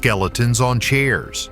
skeletons on chairs.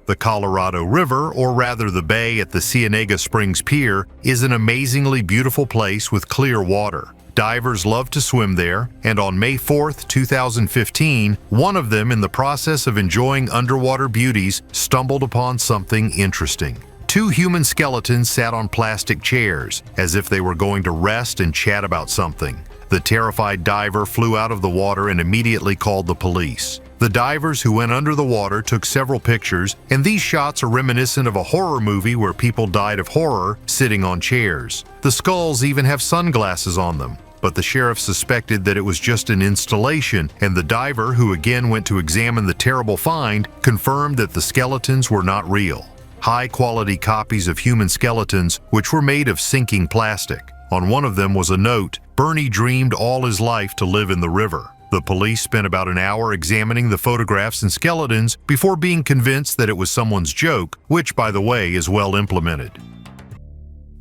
The Colorado River, or rather the bay at the Cienega Springs Pier, is an amazingly beautiful place with clear water. Divers love to swim there, and on May 4, 2015, one of them, in the process of enjoying underwater beauties, stumbled upon something interesting. Two human skeletons sat on plastic chairs, as if they were going to rest and chat about something. The terrified diver flew out of the water and immediately called the police. The divers who went under the water took several pictures, and these shots are reminiscent of a horror movie where people died of horror sitting on chairs. The skulls even have sunglasses on them, but the sheriff suspected that it was just an installation, and the diver, who again went to examine the terrible find, confirmed that the skeletons were not real. High-quality copies of human skeletons, which were made of sinking plastic. On one of them was a note, "Bernie dreamed all his life to live in the river." The police spent about an hour examining the photographs and skeletons before being convinced that it was someone's joke, which, by the way, is well implemented.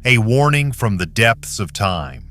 A warning from the depths of time.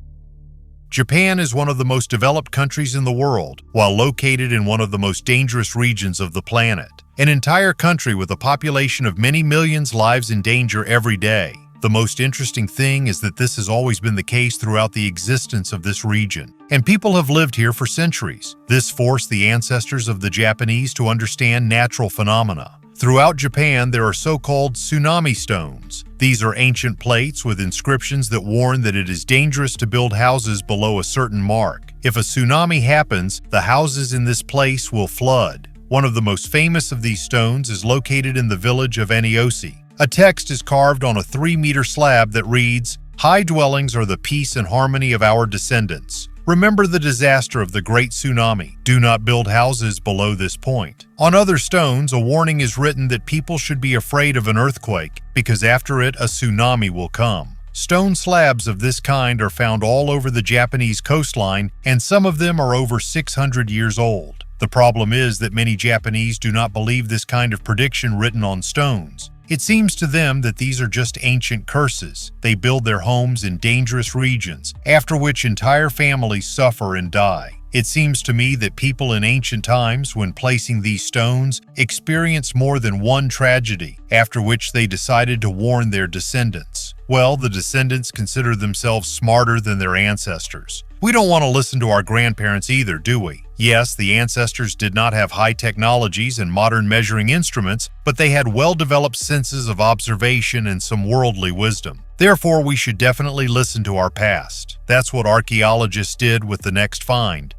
Japan is one of the most developed countries in the world, while located in one of the most dangerous regions of the planet. An entire country with a population of many millions lives in danger every day. The most interesting thing is that this has always been the case throughout the existence of this region, and people have lived here for centuries. This forced the ancestors of the Japanese to understand natural phenomena. Throughout Japan, there are so-called tsunami stones. These are ancient plates with inscriptions that warn that it is dangerous to build houses below a certain mark. If a tsunami happens, the houses in this place will flood. One of the most famous of these stones is located in the village of Aniosi. A text is carved on a 3-meter slab that reads, "High dwellings are the peace and harmony of our descendants. Remember the disaster of the Great Tsunami. Do not build houses below this point." On other stones, a warning is written that people should be afraid of an earthquake, because after it, a tsunami will come. Stone slabs of this kind are found all over the Japanese coastline, and some of them are over 600 years old. The problem is that many Japanese do not believe this kind of prediction written on stones. It seems to them that these are just ancient curses. They build their homes in dangerous regions, after which entire families suffer and die. It seems to me that people in ancient times, when placing these stones, experienced more than one tragedy, after which they decided to warn their descendants. Well, the descendants consider themselves smarter than their ancestors. We don't want to listen to our grandparents either, do we? Yes, the ancestors did not have high technologies and modern measuring instruments, but they had well-developed senses of observation and some worldly wisdom. Therefore, we should definitely listen to our past. That's what archaeologists did with the next find.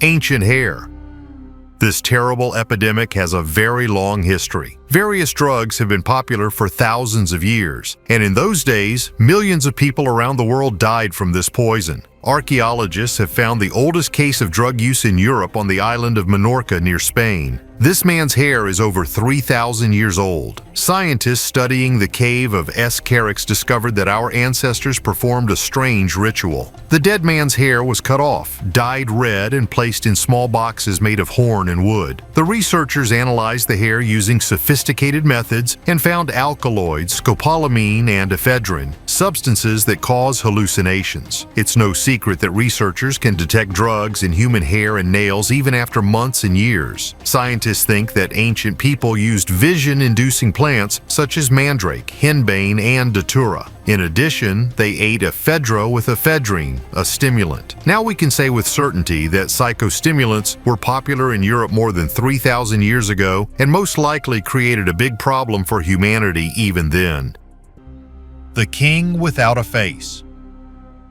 Ancient hair. This terrible epidemic has a very long history. Various drugs have been popular for thousands of years, and in those days, millions of people around the world died from this poison. Archaeologists have found the oldest case of drug use in Europe on the island of Menorca near Spain. This man's hair is over 3,000 years old. Scientists studying the cave of Syrinx discovered that our ancestors performed a strange ritual. The dead man's hair was cut off, dyed red, and placed in small boxes made of horn and wood. The researchers analyzed the hair using sophisticated methods and found alkaloids, scopolamine, and ephedrine, substances that cause hallucinations. It's no secret that researchers can detect drugs in human hair and nails even after months and years. Scientists think that ancient people used vision-inducing plants such as mandrake, henbane, and datura. In addition, they ate ephedra with ephedrine, a stimulant. Now we can say with certainty that psychostimulants were popular in Europe more than 3,000 years ago and most likely created a big problem for humanity even then. The king without a face.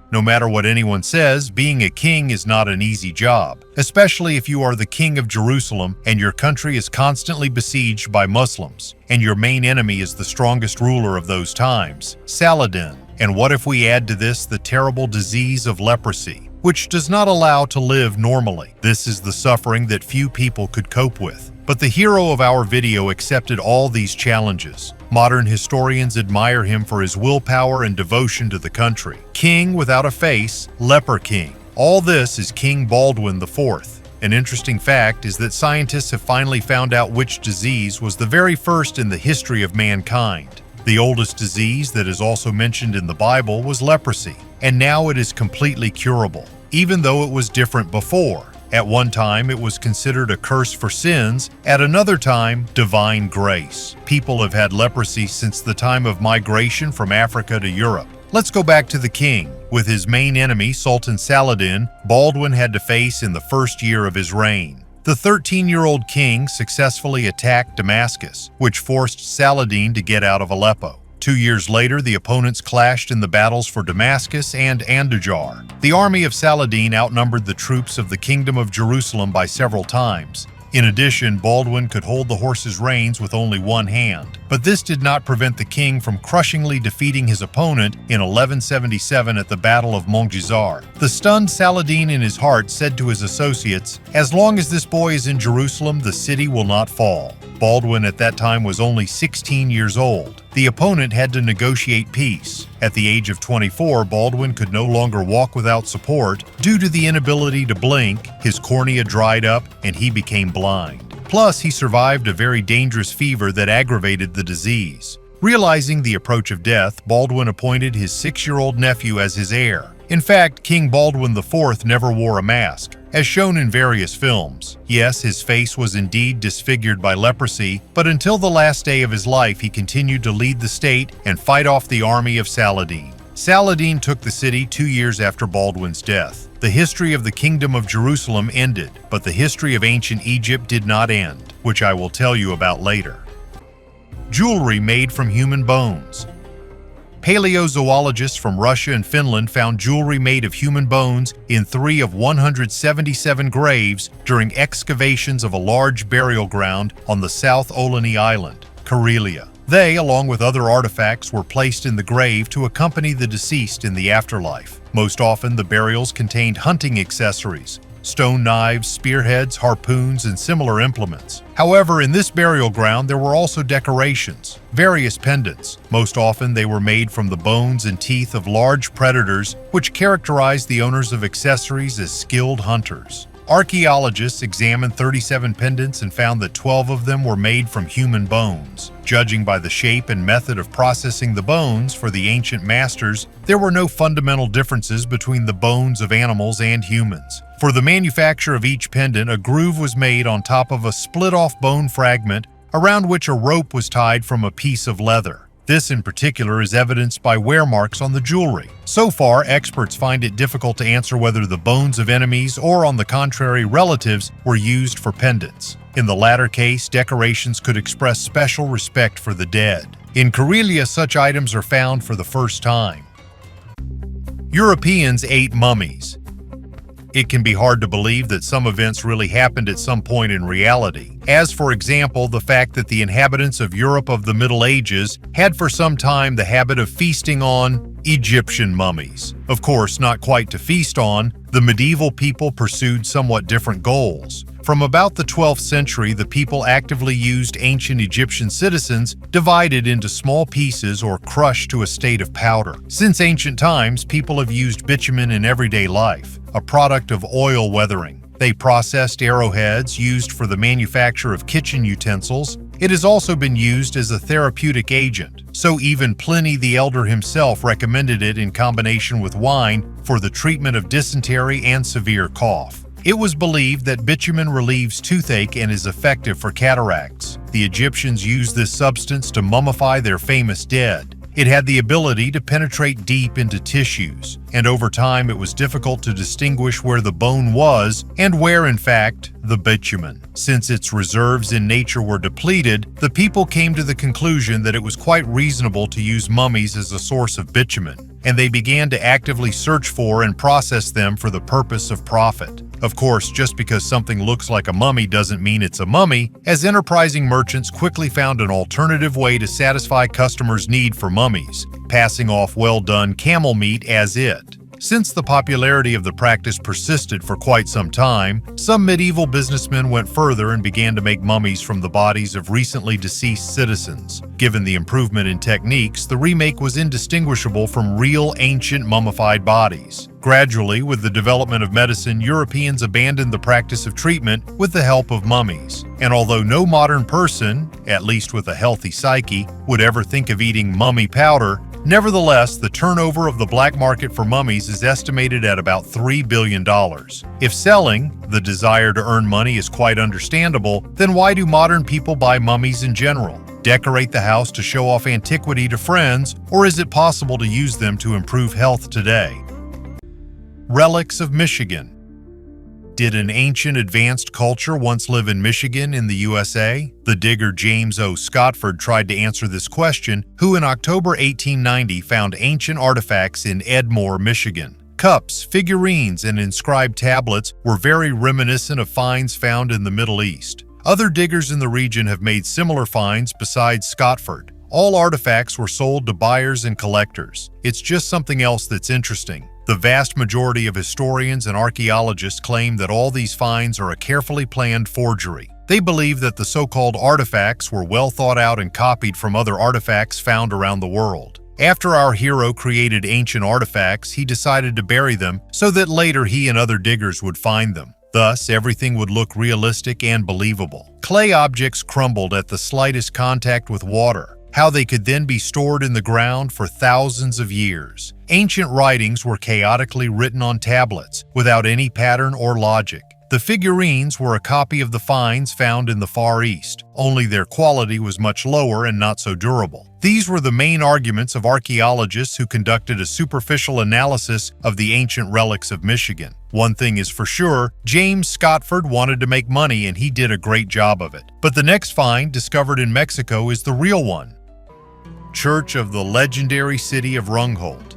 No matter what anyone says, being a king is not an easy job, especially if you are the king of Jerusalem and your country is constantly besieged by Muslims, and your main enemy is the strongest ruler of those times, Saladin. And what if we add to this the terrible disease of leprosy, which does not allow to live normally? This is the suffering that few people could cope with. But the hero of our video accepted all these challenges. Modern historians admire him for his willpower and devotion to the country. King without a face, leper king. All this is King Baldwin IV. An interesting fact is that scientists have finally found out which disease was the very first in the history of mankind. The oldest disease that is also mentioned in the Bible was leprosy, and now it is completely curable, even though it was different before. At one time, it was considered a curse for sins, at another time, divine grace. People have had leprosy since the time of migration from Africa to Europe. Let's go back to the king. With his main enemy, Sultan Saladin, Baldwin had to face in the first year of his reign. The 13-year-old king successfully attacked Damascus, which forced Saladin to get out of Aleppo. 2 years later, the opponents clashed in the battles for Damascus and Andujar. The army of Saladin outnumbered the troops of the Kingdom of Jerusalem by several times. In addition, Baldwin could hold the horse's reins with only one hand, but this did not prevent the king from crushingly defeating his opponent in 1177 at the Battle of Montgizar. The stunned Saladin in his heart said to his associates, "As long as this boy is in Jerusalem, the city will not fall." Baldwin at that time was only 16 years old. The opponent had to negotiate peace. At the age of 24, Baldwin could no longer walk without support due to the inability to blink, his cornea dried up, and he became blind. Plus, he survived a very dangerous fever that aggravated the disease. Realizing the approach of death, Baldwin appointed his 6-year-old nephew as his heir. In fact, King Baldwin IV never wore a mask, as shown in various films. Yes, his face was indeed disfigured by leprosy, but until the last day of his life, he continued to lead the state and fight off the army of Saladin. Saladin took the city 2 years after Baldwin's death. The history of the Kingdom of Jerusalem ended, but the history of ancient Egypt did not end, which I will tell you about later. Jewelry made from human bones. Paleozoologists from Russia and Finland found jewelry made of human bones in 3 of 177 graves during excavations of a large burial ground on the South Oleni Island, Karelia. They, along with other artifacts, were placed in the grave to accompany the deceased in the afterlife. Most often, the burials contained hunting accessories, stone knives, spearheads, harpoons, and similar implements. However, in this burial ground, there were also decorations, various pendants. Most often, they were made from the bones and teeth of large predators, which characterized the owners of accessories as skilled hunters. Archaeologists examined 37 pendants and found that 12 of them were made from human bones. Judging by the shape and method of processing the bones for the ancient masters, there were no fundamental differences between the bones of animals and humans. For the manufacture of each pendant, a groove was made on top of a split-off bone fragment around which a rope was tied from a piece of leather. This in particular is evidenced by wear marks on the jewelry. So far, experts find it difficult to answer whether the bones of enemies or, on the contrary, relatives were used for pendants. In the latter case, decorations could express special respect for the dead. In Karelia, such items are found for the first time. Europeans ate mummies. It can be hard to believe that some events really happened at some point in reality, as for example the fact that the inhabitants of Europe of the Middle Ages had for some time the habit of feasting on Egyptian mummies. Of course, not quite to feast on, the medieval people pursued somewhat different goals. From about the 12th century, the people actively used ancient Egyptian citizens divided into small pieces or crushed to a state of powder. Since ancient times, people have used bitumen in everyday life, a product of oil weathering. They processed arrowheads used for the manufacture of kitchen utensils. It has also been used as a therapeutic agent, so even Pliny the Elder himself recommended it in combination with wine for the treatment of dysentery and severe cough. It was believed that bitumen relieves toothache and is effective for cataracts. The Egyptians used this substance to mummify their famous dead. It had the ability to penetrate deep into tissues, and over time it was difficult to distinguish where the bone was and where, in fact, the bitumen. Since its reserves in nature were depleted, the people came to the conclusion that it was quite reasonable to use mummies as a source of bitumen, and they began to actively search for and process them for the purpose of profit. Of course, just because something looks like a mummy doesn't mean it's a mummy, as enterprising merchants quickly found an alternative way to satisfy customers' need for mummies, passing off well-done camel meat as it. Since the popularity of the practice persisted for quite some time, some medieval businessmen went further and began to make mummies from the bodies of recently deceased citizens. Given the improvement in techniques, the remake was indistinguishable from real ancient mummified bodies. Gradually, with the development of medicine, Europeans abandoned the practice of treatment with the help of mummies. And although no modern person, at least with a healthy psyche, would ever think of eating mummy powder, Nevertheless, the turnover of the black market for mummies is estimated at about $3 billion. If selling, the desire to earn money, is quite understandable, then why do modern people buy mummies in general? Decorate the house to show off antiquity to friends, or is it possible to use them to improve health today? Relics of Michigan. Did an ancient advanced culture once live in Michigan in the USA? The digger James O. Scotford tried to answer this question, who in October 1890 found ancient artifacts in Edmore, Michigan. Cups, figurines, and inscribed tablets were very reminiscent of finds found in the Middle East. Other diggers in the region have made similar finds besides Scotford. All artifacts were sold to buyers and collectors. It's just something else that's interesting. The vast majority of historians and archaeologists claim that all these finds are a carefully planned forgery. They believe that the so-called artifacts were well thought out and copied from other artifacts found around the world. After our hero created ancient artifacts, he decided to bury them so that later he and other diggers would find them. Thus, everything would look realistic and believable. Clay objects crumbled at the slightest contact with water. How they could then be stored in the ground for thousands of years. Ancient writings were chaotically written on tablets, without any pattern or logic. The figurines were a copy of the finds found in the Far East, only their quality was much lower and not so durable. These were the main arguments of archaeologists who conducted a superficial analysis of the ancient relics of Michigan. One thing is for sure, James Scotford wanted to make money and he did a great job of it. But the next find, discovered in Mexico, is the real one. Church of the legendary city of Rungholt.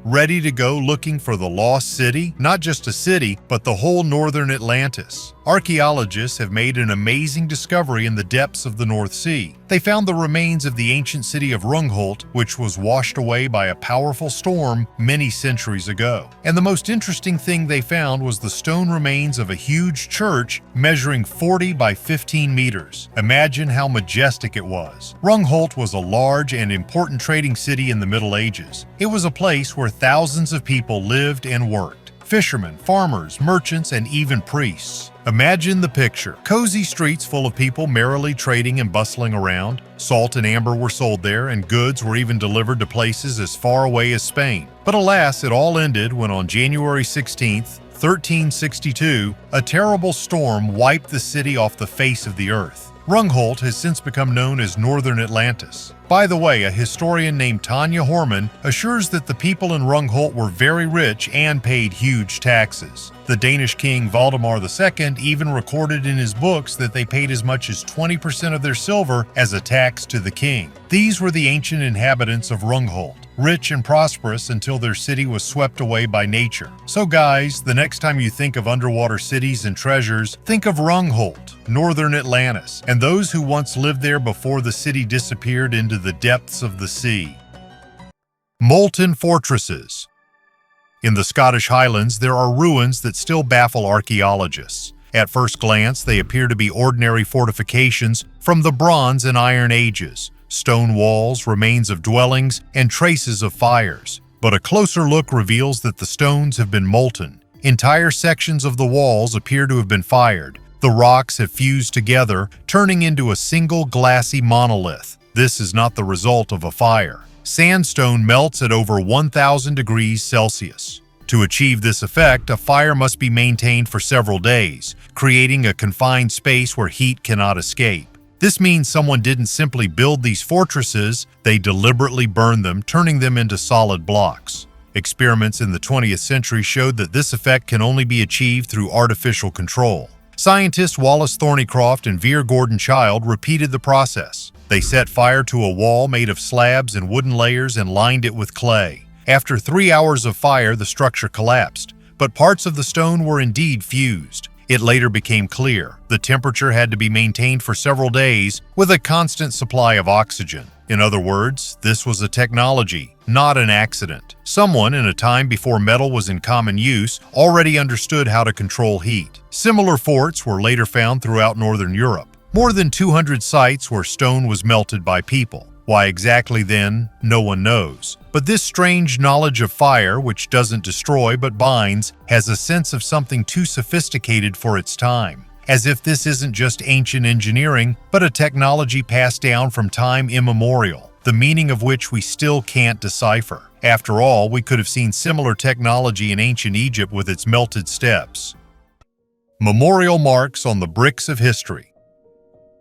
Ready to go looking for the lost city? Not just a city, but the whole northern Atlantis. Archaeologists have made an amazing discovery in the depths of the North Sea. They found the remains of the ancient city of Rungholt, which was washed away by a powerful storm many centuries ago. And the most interesting thing they found was the stone remains of a huge church measuring 40 by 15 meters. Imagine how majestic it was. Rungholt was a large and important trading city in the Middle Ages. It was a place where thousands of people lived and worked. Fishermen, farmers, merchants, and even priests. Imagine the picture. Cozy streets full of people merrily trading and bustling around. Salt and amber were sold there, and goods were even delivered to places as far away as Spain. But alas, it all ended when on January 16th, 1362, a terrible storm wiped the city off the face of the earth. Rungholt has since become known as Northern Atlantis. By the way, a historian named Tanya Horman assures that the people in Rungholt were very rich and paid huge taxes. The Danish king Valdemar II even recorded in his books that they paid as much as 20% of their silver as a tax to the king. These were the ancient inhabitants of Rungholt, rich and prosperous until their city was swept away by nature. So guys, the next time you think of underwater cities and treasures, think of Rungholt, Northern Atlantis, and those who once lived there before the city disappeared into the depths of the sea. Molten fortresses. In the Scottish Highlands, there are ruins that still baffle archaeologists. At first glance, they appear to be ordinary fortifications from the Bronze and Iron Ages. Stone walls, remains of dwellings, and traces of fires. But a closer look reveals that the stones have been molten. Entire sections of the walls appear to have been fired. The rocks have fused together, turning into a single glassy monolith. This is not the result of a fire. Sandstone melts at over 1,000 degrees Celsius. To achieve this effect, a fire must be maintained for several days, creating a confined space where heat cannot escape. This means someone didn't simply build these fortresses, they deliberately burned them, turning them into solid blocks. Experiments in the 20th century showed that this effect can only be achieved through artificial control. Scientists Wallace Thornycroft and Vere Gordon Childe repeated the process. They set fire to a wall made of slabs and wooden layers and lined it with clay. After 3 hours of fire, the structure collapsed, but parts of the stone were indeed fused. It later became clear the temperature had to be maintained for several days with a constant supply of oxygen. In other words, this was a technology, not an accident. Someone in a time before metal was in common use already understood how to control heat. Similar forts were later found throughout Northern Europe. More than 200 sites where stone was melted by people. Why exactly then, no one knows. But this strange knowledge of fire, which doesn't destroy but binds, has a sense of something too sophisticated for its time. As if this isn't just ancient engineering, but a technology passed down from time immemorial. the meaning of which we still can't decipher. After all, we could have seen similar technology in ancient Egypt with its melted steps. Memorial marks on the bricks of history.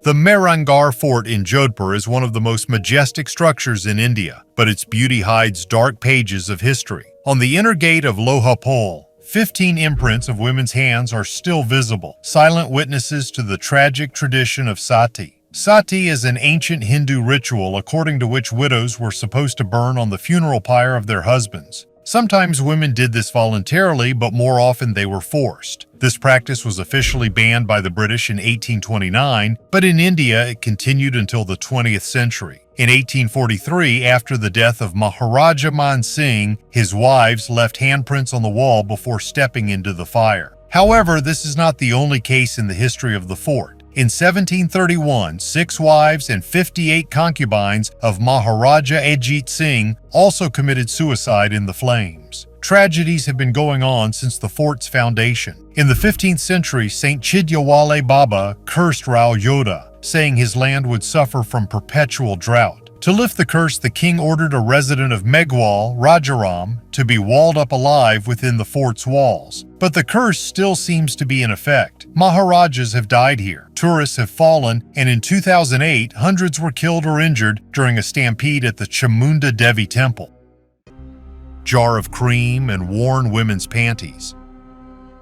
The Mehrangarh Fort in Jodhpur is one of the most majestic structures in India, but its beauty hides dark pages of history. On the inner gate of Loha Pole, 15 imprints of women's hands are still visible, silent witnesses to the tragic tradition of sati. Sati is an ancient Hindu ritual according to which widows were supposed to burn on the funeral pyre of their husbands. Sometimes women did this voluntarily, but more often they were forced. This practice was officially banned by the British in 1829, but in India it continued until the 20th century. In 1843, after the death of Maharaja Man Singh, his wives left handprints on the wall before stepping into the fire. However, this is not the only case in the history of the fort. In 1731, 6 wives and 58 concubines of Maharaja Ajit Singh also committed suicide in the flames. Tragedies have been going on since the fort's foundation. In the 15th century, Saint Chidyawale Baba cursed Rao Yoda, saying his land would suffer from perpetual drought. To lift the curse, the king ordered a resident of Meghwal, Rajaram, to be walled up alive within the fort's walls. But the curse still seems to be in effect. Maharajas have died here, tourists have fallen, and in 2008, hundreds were killed or injured during a stampede at the Chamunda Devi temple. Jar of cream and worn women's panties.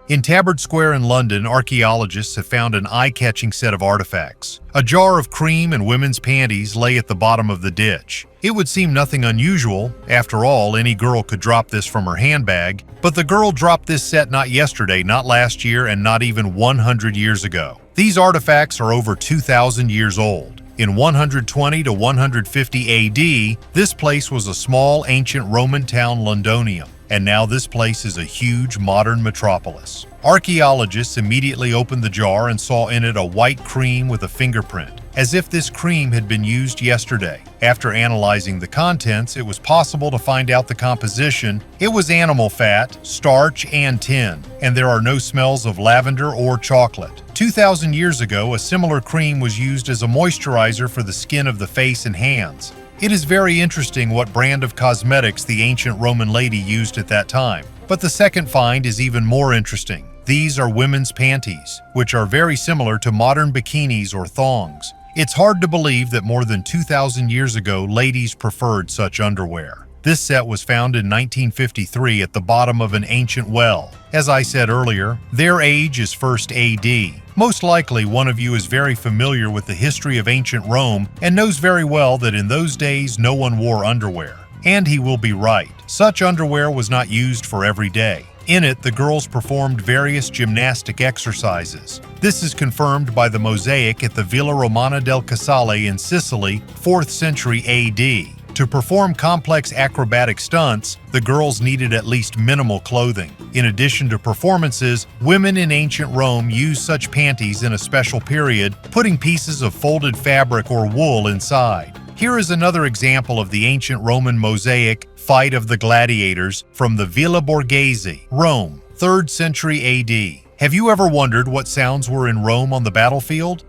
In Tabard Square in London, archaeologists have found an eye-catching set of artifacts. A jar of cream and women's panties lay at the bottom of the ditch. It would seem nothing unusual. After all, any girl could drop this from her handbag. But the girl dropped this set not yesterday, not last year, and not even 100 years ago. These artifacts are over 2,000 years old. In 120 to 150 AD, this place was a small ancient Roman town, Londonium, and now this place is a huge modern metropolis. Archaeologists immediately opened the jar and saw in it a white cream with a fingerprint, as if this cream had been used yesterday. After analyzing the contents, it was possible to find out the composition. It was animal fat, starch, and tin, and there are no smells of lavender or chocolate. 2,000 years ago, a similar cream was used as a moisturizer for the skin of the face and hands. It is very interesting what brand of cosmetics the ancient Roman lady used at that time. But the second find is even more interesting. These are women's panties, which are very similar to modern bikinis or thongs. It's hard to believe that more than 2,000 years ago, ladies preferred such underwear. This set was found in 1953 at the bottom of an ancient well. As I said earlier, their age is 1st AD. Most likely, one of you is very familiar with the history of ancient Rome and knows very well that in those days no one wore underwear. And he will be right. Such underwear was not used for every day. In it, the girls performed various gymnastic exercises. This is confirmed by the mosaic at the Villa Romana del Casale in Sicily, 4th century AD. To perform complex acrobatic stunts, the girls needed at least minimal clothing. In addition to performances, women in ancient Rome used such panties in a special period, putting pieces of folded fabric or wool inside. Here is another example of the ancient Roman mosaic Fight of the Gladiators from the Villa Borghese, Rome, 3rd century AD. Have you ever wondered what sounds were in Rome on the battlefield?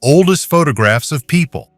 Oldest photographs of people.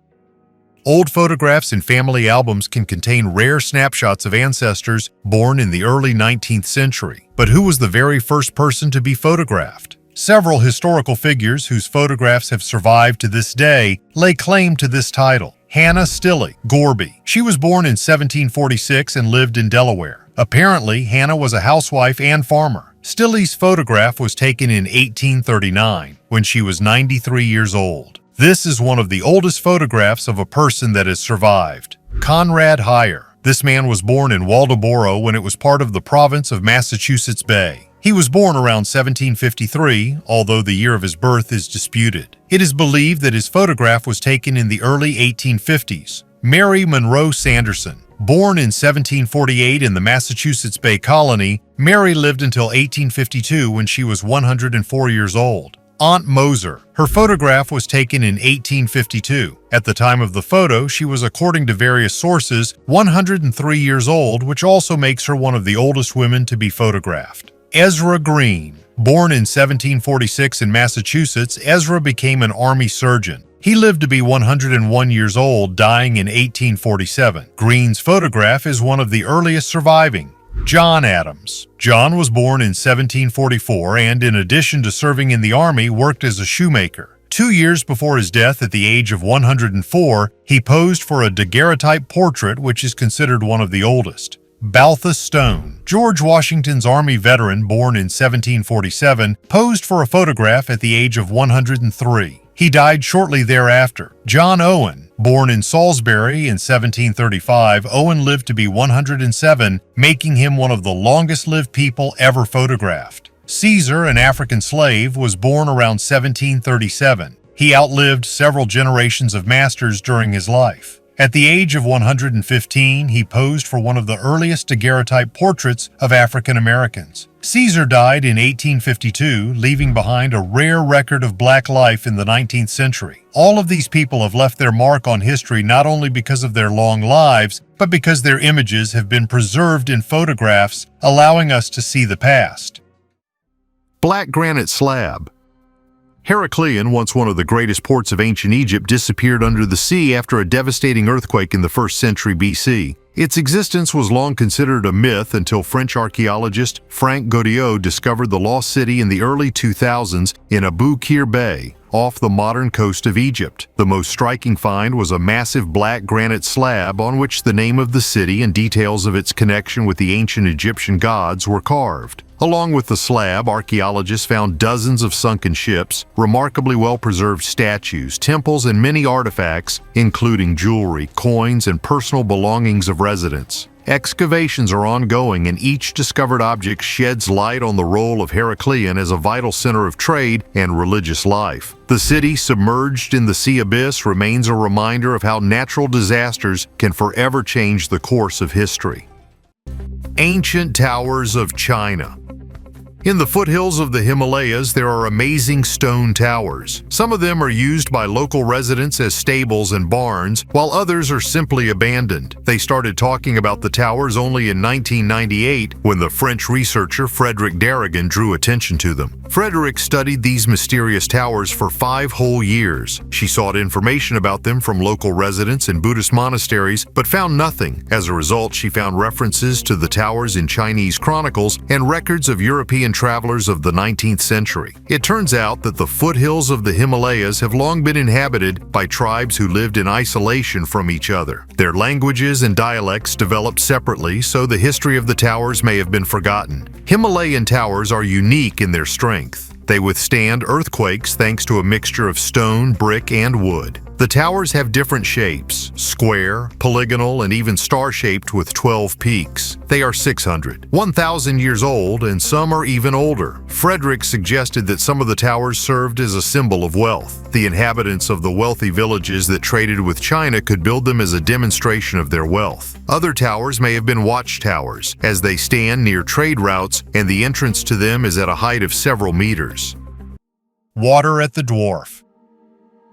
Old photographs in family albums can contain rare snapshots of ancestors born in the early 19th century. But who was the very first person to be photographed? Several historical figures whose photographs have survived to this day lay claim to this title. Hannah Stille Gorby. She was born in 1746 and lived in Delaware. Apparently, Hannah was a housewife and farmer. Stille's photograph was taken in 1839, when she was 93 years old. This is one of the oldest photographs of a person that has survived. Conrad Heyer. This man was born in Waldoboro when it was part of the province of Massachusetts Bay. He was born around 1753, although the year of his birth is disputed. It is believed that his photograph was taken in the early 1850s. Mary Monroe Sanderson. Born in 1748 in the Massachusetts Bay Colony, Mary lived until 1852 when she was 104 years old. Aunt Moser. Her photograph was taken in 1852. At the time of the photo, she was, according to various sources, 103 years old, which also makes her one of the oldest women to be photographed. Ezra Green. Born in 1746 in Massachusetts, Ezra became an army surgeon. He lived to be 101 years old, dying in 1847. Green's photograph is one of the earliest surviving. John Adams. John was born in 1744 and, in addition to serving in the army, worked as a shoemaker. 2 years before his death at the age of 104, he posed for a daguerreotype portrait, which is considered one of the oldest. Balthus Stone. George Washington's Army veteran, born in 1747, posed for a photograph at the age of 103. He died shortly thereafter. John Owen. Born in Salisbury in 1735, Owen lived to be 107, making him one of the longest-lived people ever photographed. Caesar, an African slave, was born around 1737. He outlived several generations of masters during his life. At the age of 115, he posed for one of the earliest daguerreotype portraits of African Americans. Caesar died in 1852, leaving behind a rare record of black life in the 19th century. All of these people have left their mark on history not only because of their long lives, but because their images have been preserved in photographs, allowing us to see the past. Black granite slab. Heracleion, once one of the greatest ports of ancient Egypt, disappeared under the sea after a devastating earthquake in the 1st century BC. Its existence was long considered a myth until French archaeologist Frank Godot discovered the lost city in the early 2000s in Abu Qir Bay, off the modern coast of Egypt. The most striking find was a massive black granite slab on which the name of the city and details of its connection with the ancient Egyptian gods were carved. Along with the slab, archaeologists found dozens of sunken ships, remarkably well-preserved statues, temples, and many artifacts, including jewelry, coins, and personal belongings of residents. Excavations are ongoing, and each discovered object sheds light on the role of Heracleion as a vital center of trade and religious life. The city, submerged in the sea abyss, remains a reminder of how natural disasters can forever change the course of history. Ancient towers of China. In the foothills of the Himalayas, there are amazing stone towers. Some of them are used by local residents as stables and barns, while others are simply abandoned. They started talking about the towers only in 1998 when the French researcher Frédéric Daragon drew attention to them. Frédéric studied these mysterious towers for 5 whole years. She sought information about them from local residents and Buddhist monasteries, but found nothing. As a result, she found references to the towers in Chinese chronicles and records of European travelers of the 19th century. It turns out that the foothills of the Himalayas have long been inhabited by tribes who lived in isolation from each other. Their languages and dialects developed separately, so the history of the towers may have been forgotten. Himalayan towers are unique in their strength. They withstand earthquakes thanks to a mixture of stone, brick, and wood. The towers have different shapes: square, polygonal, and even star-shaped with 12 peaks. They are 600, 1,000 years old, and some are even older. Frédéric suggested that some of the towers served as a symbol of wealth. The inhabitants of the wealthy villages that traded with China could build them as a demonstration of their wealth. Other towers may have been watchtowers, as they stand near trade routes and the entrance to them is at a height of several meters. Water at the Dwarf.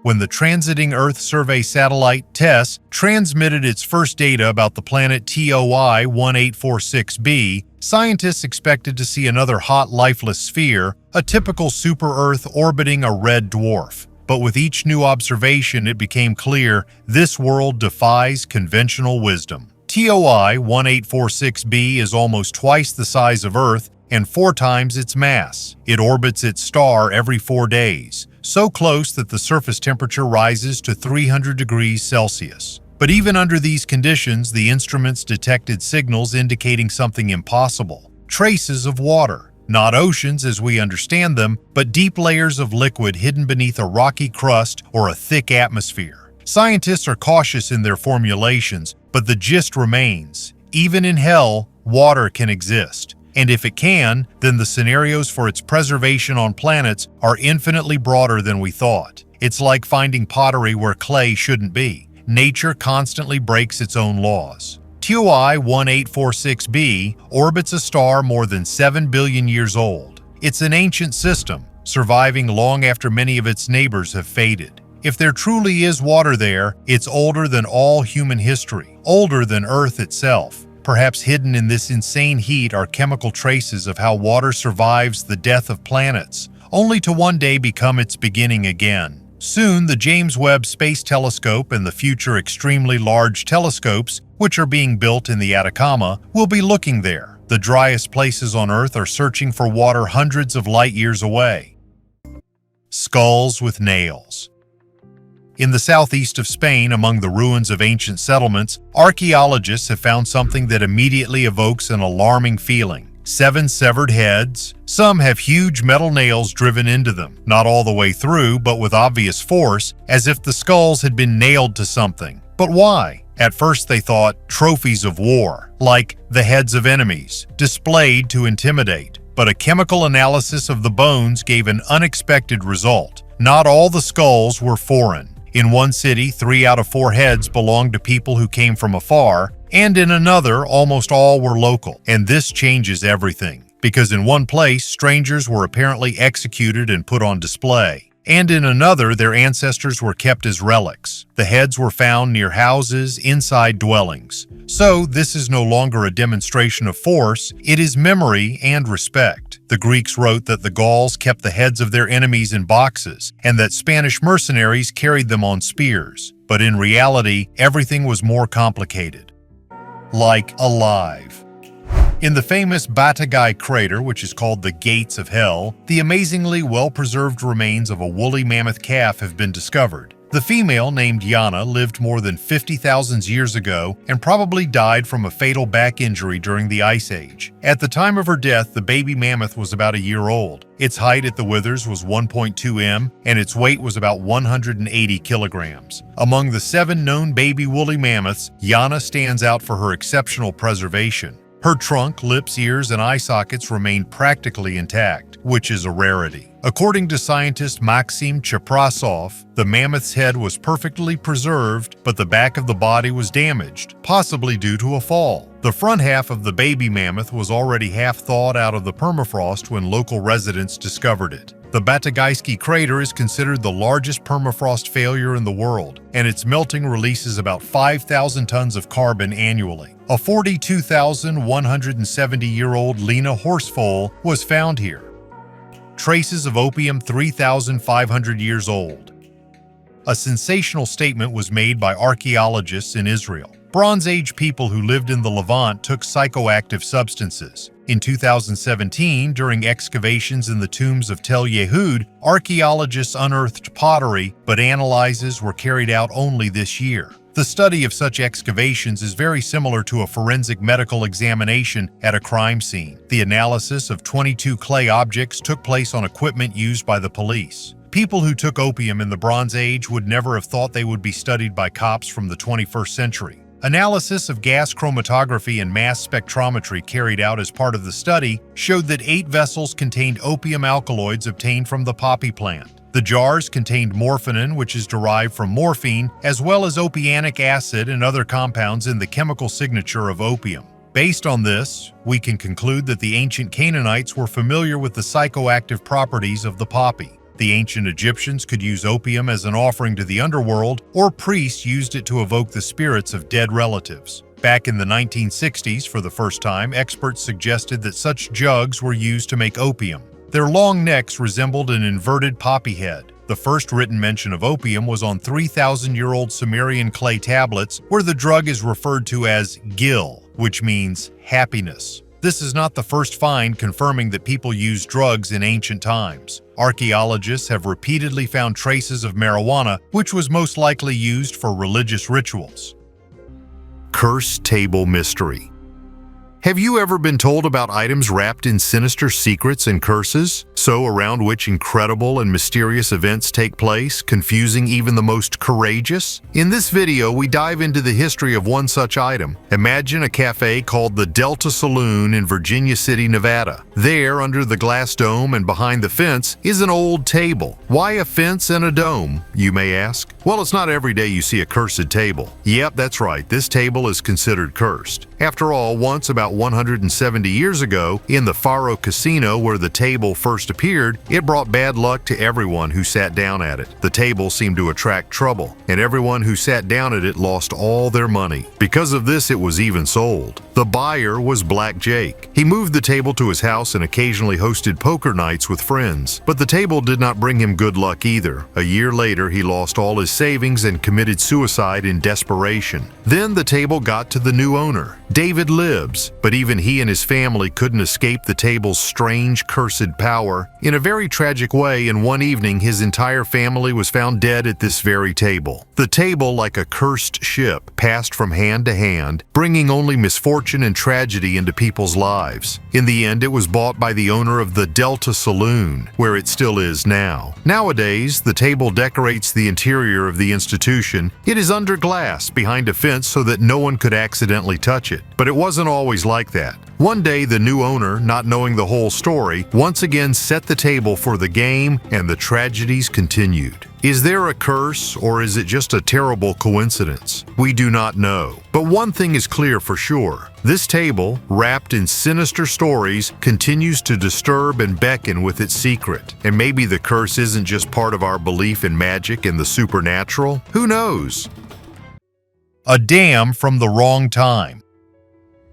When the Transiting Earth Survey satellite TESS transmitted its first data about the planet TOI 1846b, scientists expected to see another hot, lifeless sphere, a typical super-Earth orbiting a red dwarf. But with each new observation, it became clear this world defies conventional wisdom. TOI 1846b is almost twice the size of Earth and 4 times its mass. It orbits its star every 4 days, so close that the surface temperature rises to 300 degrees Celsius. But even under these conditions, the instruments detected signals indicating something impossible: traces of water. Not oceans as we understand them, but deep layers of liquid hidden beneath a rocky crust or a thick atmosphere. Scientists are cautious in their formulations, but the gist remains: even in hell, water can exist. And if it can, then the scenarios for its preservation on planets are infinitely broader than we thought. It's like finding pottery where clay shouldn't be. Nature constantly breaks its own laws. TOI 1846b orbits a star more than 7 billion years old. It's an ancient system, surviving long after many of its neighbors have faded. If there truly is water there, it's older than all human history, older than Earth itself. Perhaps hidden in this insane heat are chemical traces of how water survives the death of planets, only to one day become its beginning again. Soon, the James Webb Space Telescope and the future extremely large telescopes, which are being built in the Atacama, will be looking there. The driest places on Earth are searching for water hundreds of light years away. Skulls with nails. In the southeast of Spain, among the ruins of ancient settlements, archaeologists have found something that immediately evokes an alarming feeling. 7 severed heads. Some have huge metal nails driven into them, not all the way through, but with obvious force, as if the skulls had been nailed to something. But why? At first they thought trophies of war, like the heads of enemies, displayed to intimidate. But a chemical analysis of the bones gave an unexpected result. Not all the skulls were foreign. In one city, 3 out of 4 heads belonged to people who came from afar, and in another, almost all were local. And this changes everything, because in one place, strangers were apparently executed and put on display, and in another, their ancestors were kept as relics. The heads were found near houses, inside dwellings. So this is no longer a demonstration of force, it is memory and respect. The Greeks wrote that the Gauls kept the heads of their enemies in boxes, and that Spanish mercenaries carried them on spears. But in reality, everything was more complicated. Like alive. In the famous Batagai crater, which is called the Gates of Hell, the amazingly well-preserved remains of a woolly mammoth calf have been discovered. The female, named Yana, lived more than 50,000 years ago and probably died from a fatal back injury during the Ice Age. At the time of her death, the baby mammoth was about a year old. Its height at the withers was 1.2 m, and its weight was about 180 kilograms. Among the 7 known baby woolly mammoths, Yana stands out for her exceptional preservation. Her trunk, lips, ears, and eye sockets remain practically intact, which is a rarity. According to scientist Maxim Cheprasov, the mammoth's head was perfectly preserved, but the back of the body was damaged, possibly due to a fall. The front half of the baby mammoth was already half thawed out of the permafrost when local residents discovered it. The Batagaisky crater is considered the largest permafrost failure in the world, and its melting releases about 5,000 tons of carbon annually. A 42,170-year-old Lena horsefoal was found here. Traces of opium 3,500 years old. A sensational statement was made by archaeologists in Israel. Bronze Age people who lived in the Levant took psychoactive substances. In 2017, during excavations in the tombs of Tel Yehud, archaeologists unearthed pottery, but analyses were carried out only this year. The study of such excavations is very similar to a forensic medical examination at a crime scene. The analysis of 22 clay objects took place on equipment used by the police. People who took opium in the Bronze Age would never have thought they would be studied by cops from the 21st century. Analysis of gas chromatography and mass spectrometry carried out as part of the study showed that 8 vessels contained opium alkaloids obtained from the poppy plant. The jars contained morphin, which is derived from morphine, as well as opianic acid and other compounds in the chemical signature of opium. Based on this, we can conclude that the ancient Canaanites were familiar with the psychoactive properties of the poppy. The ancient Egyptians could use opium as an offering to the underworld, or priests used it to evoke the spirits of dead relatives. Back in the 1960s, for the first time, experts suggested that such jugs were used to make opium. Their long necks resembled an inverted poppy head. The first written mention of opium was on 3,000-year-old Sumerian clay tablets, where the drug is referred to as gil, which means happiness. This is not the first find confirming that people used drugs in ancient times. Archaeologists have repeatedly found traces of marijuana, which was most likely used for religious rituals. Curse table mystery. Have you ever been told about items wrapped in sinister secrets and curses, so around which incredible and mysterious events take place, confusing even the most courageous? In this video, we dive into the history of one such item. Imagine a cafe called the Delta Saloon in Virginia City, Nevada. There, under the glass dome and behind the fence, is an old table. Why a fence and a dome, you may ask? Well, it's not every day you see a cursed table. Yep, that's right, this table is considered cursed. After all, once, about about 170 years ago in the Faro Casino where the table first appeared, it brought bad luck to everyone who sat down at it. The table seemed to attract trouble, and everyone who sat down at it lost all their money. Because of this, it was even sold. The buyer was Black Jake. He moved the table to his house and occasionally hosted poker nights with friends. But the table did not bring him good luck either. A year later, he lost all his savings and committed suicide in desperation. Then the table got to the new owner, David Libbs, but even he and his family couldn't escape the table's strange, cursed power. In a very tragic way, in one evening, his entire family was found dead at this very table. The table, like a cursed ship, passed from hand to hand, bringing only misfortune and tragedy into people's lives. In the end, it was bought by the owner of the Delta Saloon, where it still is now. Nowadays, the table decorates the interior of the institution. It is under glass behind a fence so that no one could accidentally touch it. But it wasn't always like that. One day, the new owner, not knowing the whole story, once again set the table for the game, and the tragedies continued. Is there a curse, or is it just a terrible coincidence? We do not know. But one thing is clear for sure. This table, wrapped in sinister stories, continues to disturb and beckon with its secret. And maybe the curse isn't just part of our belief in magic and the supernatural? Who knows? A dam from the wrong time.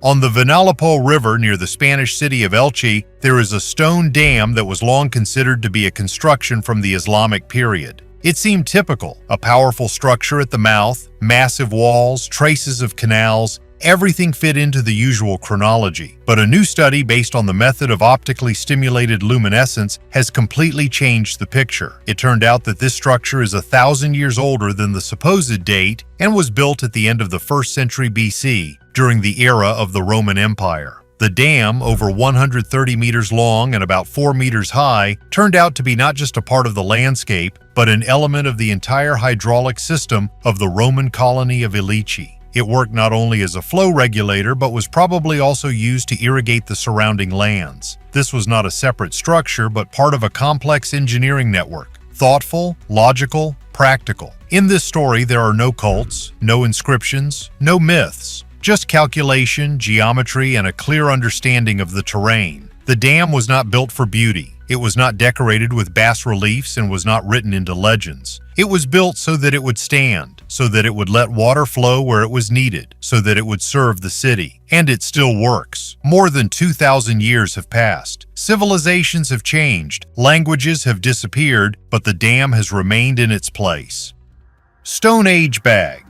On the Vinalopó River near the Spanish city of Elche, there is a stone dam that was long considered to be a construction from the Islamic period. It seemed typical, a powerful structure at the mouth, massive walls, traces of canals, everything fit into the usual chronology. But a new study based on the method of optically stimulated luminescence has completely changed the picture. It turned out that this structure is 1,000 years older than the supposed date and was built at the end of the 1st century BC, during the era of the Roman Empire. The dam, over 130 meters long and about 4 meters high, turned out to be not just a part of the landscape, but an element of the entire hydraulic system of the Roman colony of Ilici. It worked not only as a flow regulator, but was probably also used to irrigate the surrounding lands. This was not a separate structure, but part of a complex engineering network. Thoughtful, logical, practical. In this story, there are no cults, no inscriptions, no myths. Just calculation, geometry, and a clear understanding of the terrain. The dam was not built for beauty. It was not decorated with bas-reliefs and was not written into legends. It was built so that it would stand, so that it would let water flow where it was needed, so that it would serve the city. And it still works. More than 2,000 years have passed. Civilizations have changed, languages have disappeared, but the dam has remained in its place. Stone Age bag.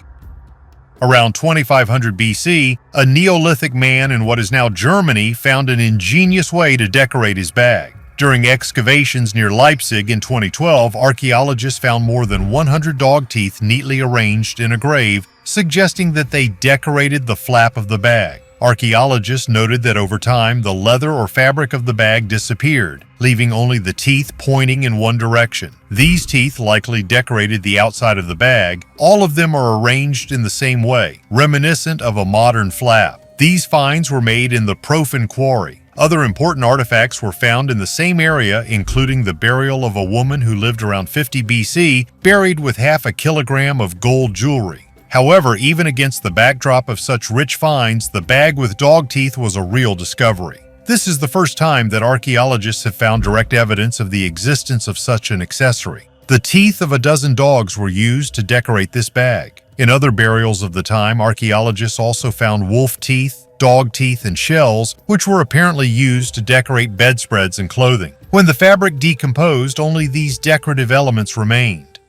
Around 2500 BC, a Neolithic man in what is now Germany found an ingenious way to decorate his bag. During excavations near Leipzig in 2012, archaeologists found more than 100 dog teeth neatly arranged in a grave, suggesting that they decorated the flap of the bag. Archaeologists noted that over time, the leather or fabric of the bag disappeared, leaving only the teeth pointing in one direction. These teeth likely decorated the outside of the bag. All of them are arranged in the same way, reminiscent of a modern flap. These finds were made in the Profan Quarry. Other important artifacts were found in the same area, including the burial of a woman who lived around 50 BC, buried with half a kilogram of gold jewelry. However, even against the backdrop of such rich finds, the bag with dog teeth was a real discovery. This is the first time that archaeologists have found direct evidence of the existence of such an accessory. The teeth of a dozen dogs were used to decorate this bag. In other burials of the time, archaeologists also found wolf teeth, dog teeth, and shells, which were apparently used to decorate bedspreads and clothing. When the fabric decomposed, only these decorative elements remained.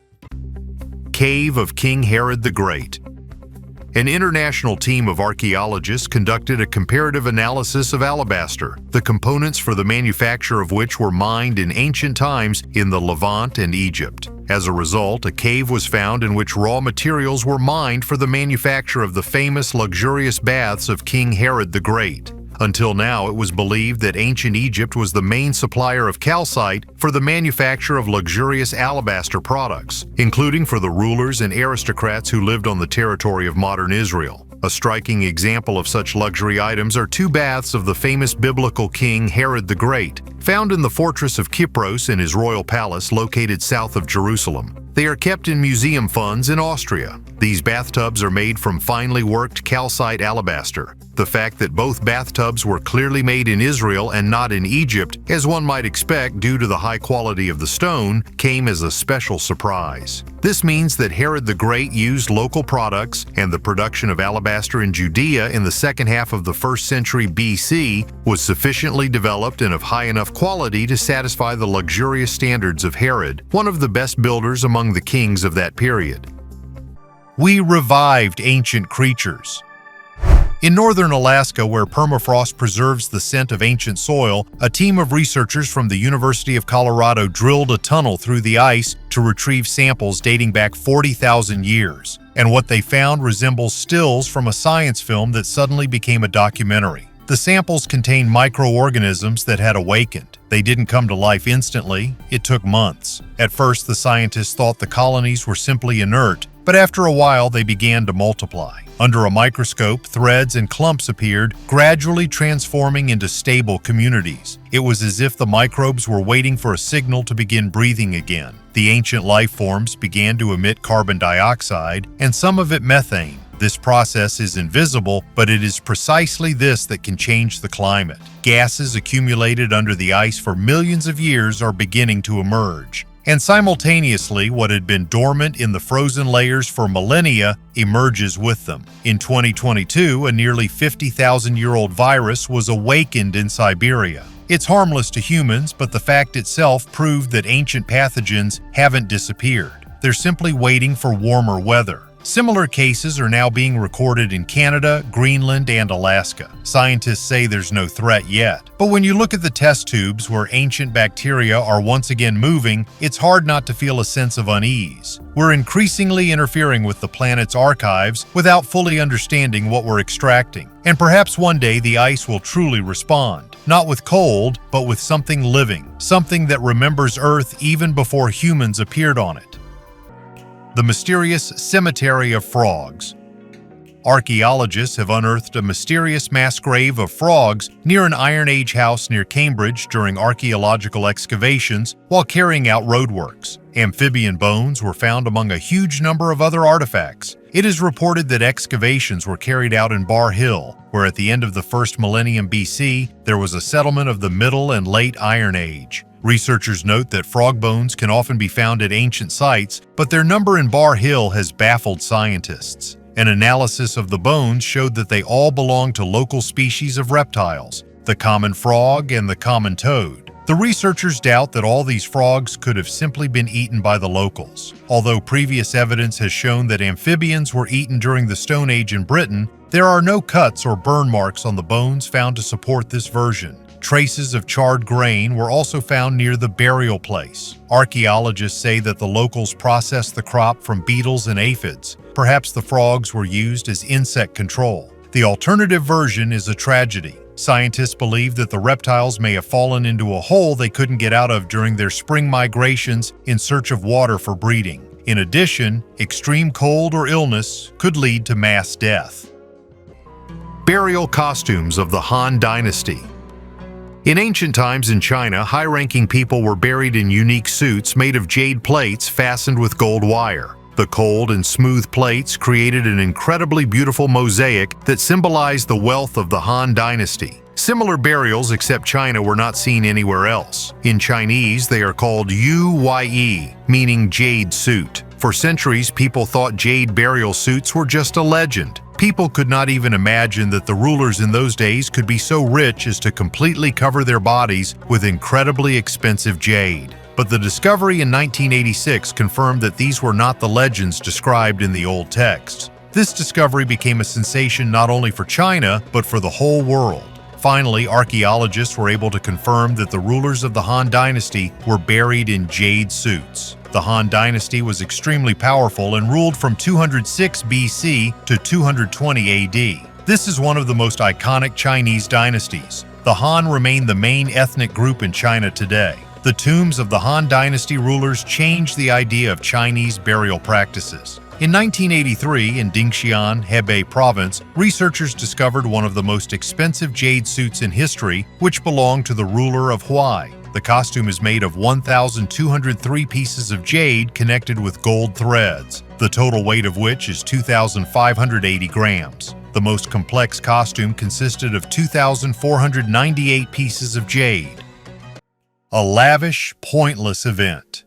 Cave of King Herod the Great. An international team of archaeologists conducted a comparative analysis of alabaster, the components for the manufacture of which were mined in ancient times in the Levant and Egypt. As a result, a cave was found in which raw materials were mined for the manufacture of the famous luxurious baths of King Herod the Great. Until now, it was believed that ancient Egypt was the main supplier of calcite for the manufacture of luxurious alabaster products, including for the rulers and aristocrats who lived on the territory of modern Israel. A striking example of such luxury items are two baths of the famous biblical king Herod the Great, Found in the fortress of Kypros in his royal palace located south of Jerusalem. They are kept in museum funds in Austria. These bathtubs are made from finely worked calcite alabaster. The fact that both bathtubs were clearly made in Israel and not in Egypt, as one might expect due to the high quality of the stone, came as a special surprise. This means that Herod the Great used local products, and the production of alabaster in Judea in the second half of the 1st century BC was sufficiently developed and of high enough quality to satisfy the luxurious standards of Herod, one of the best builders among the kings of that period. We revived ancient creatures. In northern Alaska, where permafrost preserves the scent of ancient soil, a team of researchers from the University of Colorado drilled a tunnel through the ice to retrieve samples dating back 40,000 years. And what they found resembles stills from a science film that suddenly became a documentary. The samples contained microorganisms that had awakened. They didn't come to life instantly. It took months. At first, the scientists thought the colonies were simply inert, but after a while they began to multiply. Under a microscope, threads and clumps appeared, gradually transforming into stable communities. It was as if the microbes were waiting for a signal to begin breathing again. The ancient life forms began to emit carbon dioxide, and some of it methane. This process is invisible, but it is precisely this that can change the climate. Gases accumulated under the ice for millions of years are beginning to emerge. And simultaneously, what had been dormant in the frozen layers for millennia emerges with them. In 2022, a nearly 50,000-year-old virus was awakened in Siberia. It's harmless to humans, but the fact itself proved that ancient pathogens haven't disappeared. They're simply waiting for warmer weather. Similar cases are now being recorded in Canada, Greenland, and Alaska. Scientists say there's no threat yet. But when you look at the test tubes where ancient bacteria are once again moving, it's hard not to feel a sense of unease. We're increasingly interfering with the planet's archives without fully understanding what we're extracting. And perhaps one day the ice will truly respond. Not with cold, but with something living. Something that remembers Earth even before humans appeared on it. The mysterious cemetery of frogs. Archaeologists have unearthed a mysterious mass grave of frogs near an Iron Age house near Cambridge during archaeological excavations while carrying out roadworks. Amphibian bones were found among a huge number of other artifacts. It is reported that excavations were carried out in Bar Hill, where at the end of the 1st millennium BC, there was a settlement of the Middle and Late Iron Age. Researchers note that frog bones can often be found at ancient sites, but their number in Bar Hill has baffled scientists. An analysis of the bones showed that they all belong to local species of reptiles, the common frog and the common toad. The researchers doubt that all these frogs could have simply been eaten by the locals. Although previous evidence has shown that amphibians were eaten during the Stone Age in Britain, there are no cuts or burn marks on the bones found to support this version. Traces of charred grain were also found near the burial place. Archaeologists say that the locals processed the crop from beetles and aphids. Perhaps the frogs were used as insect control. The alternative version is a tragedy. Scientists believe that the reptiles may have fallen into a hole they couldn't get out of during their spring migrations in search of water for breeding. In addition, extreme cold or illness could lead to mass death. Burial costumes of the Han Dynasty. In ancient times in China, high-ranking people were buried in unique suits made of jade plates fastened with gold wire. The cold and smooth plates created an incredibly beautiful mosaic that symbolized the wealth of the Han Dynasty. Similar burials, except China, were not seen anywhere else. In Chinese, they are called Yuye, meaning jade suit. For centuries, people thought jade burial suits were just a legend. People could not even imagine that the rulers in those days could be so rich as to completely cover their bodies with incredibly expensive jade. But the discovery in 1986 confirmed that these were not the legends described in the old texts. This discovery became a sensation not only for China, but for the whole world. Finally, archaeologists were able to confirm that the rulers of the Han Dynasty were buried in jade suits. The Han Dynasty was extremely powerful and ruled from 206 BC to 220 AD. This is one of the most iconic Chinese dynasties. The Han remain the main ethnic group in China today. The tombs of the Han Dynasty rulers changed the idea of Chinese burial practices. In 1983, in Dingxian, Hebei province, researchers discovered one of the most expensive jade suits in history, which belonged to the ruler of Huai. The costume is made of 1,203 pieces of jade connected with gold threads, the total weight of which is 2,580 grams. The most complex costume consisted of 2,498 pieces of jade. A lavish, pointless event.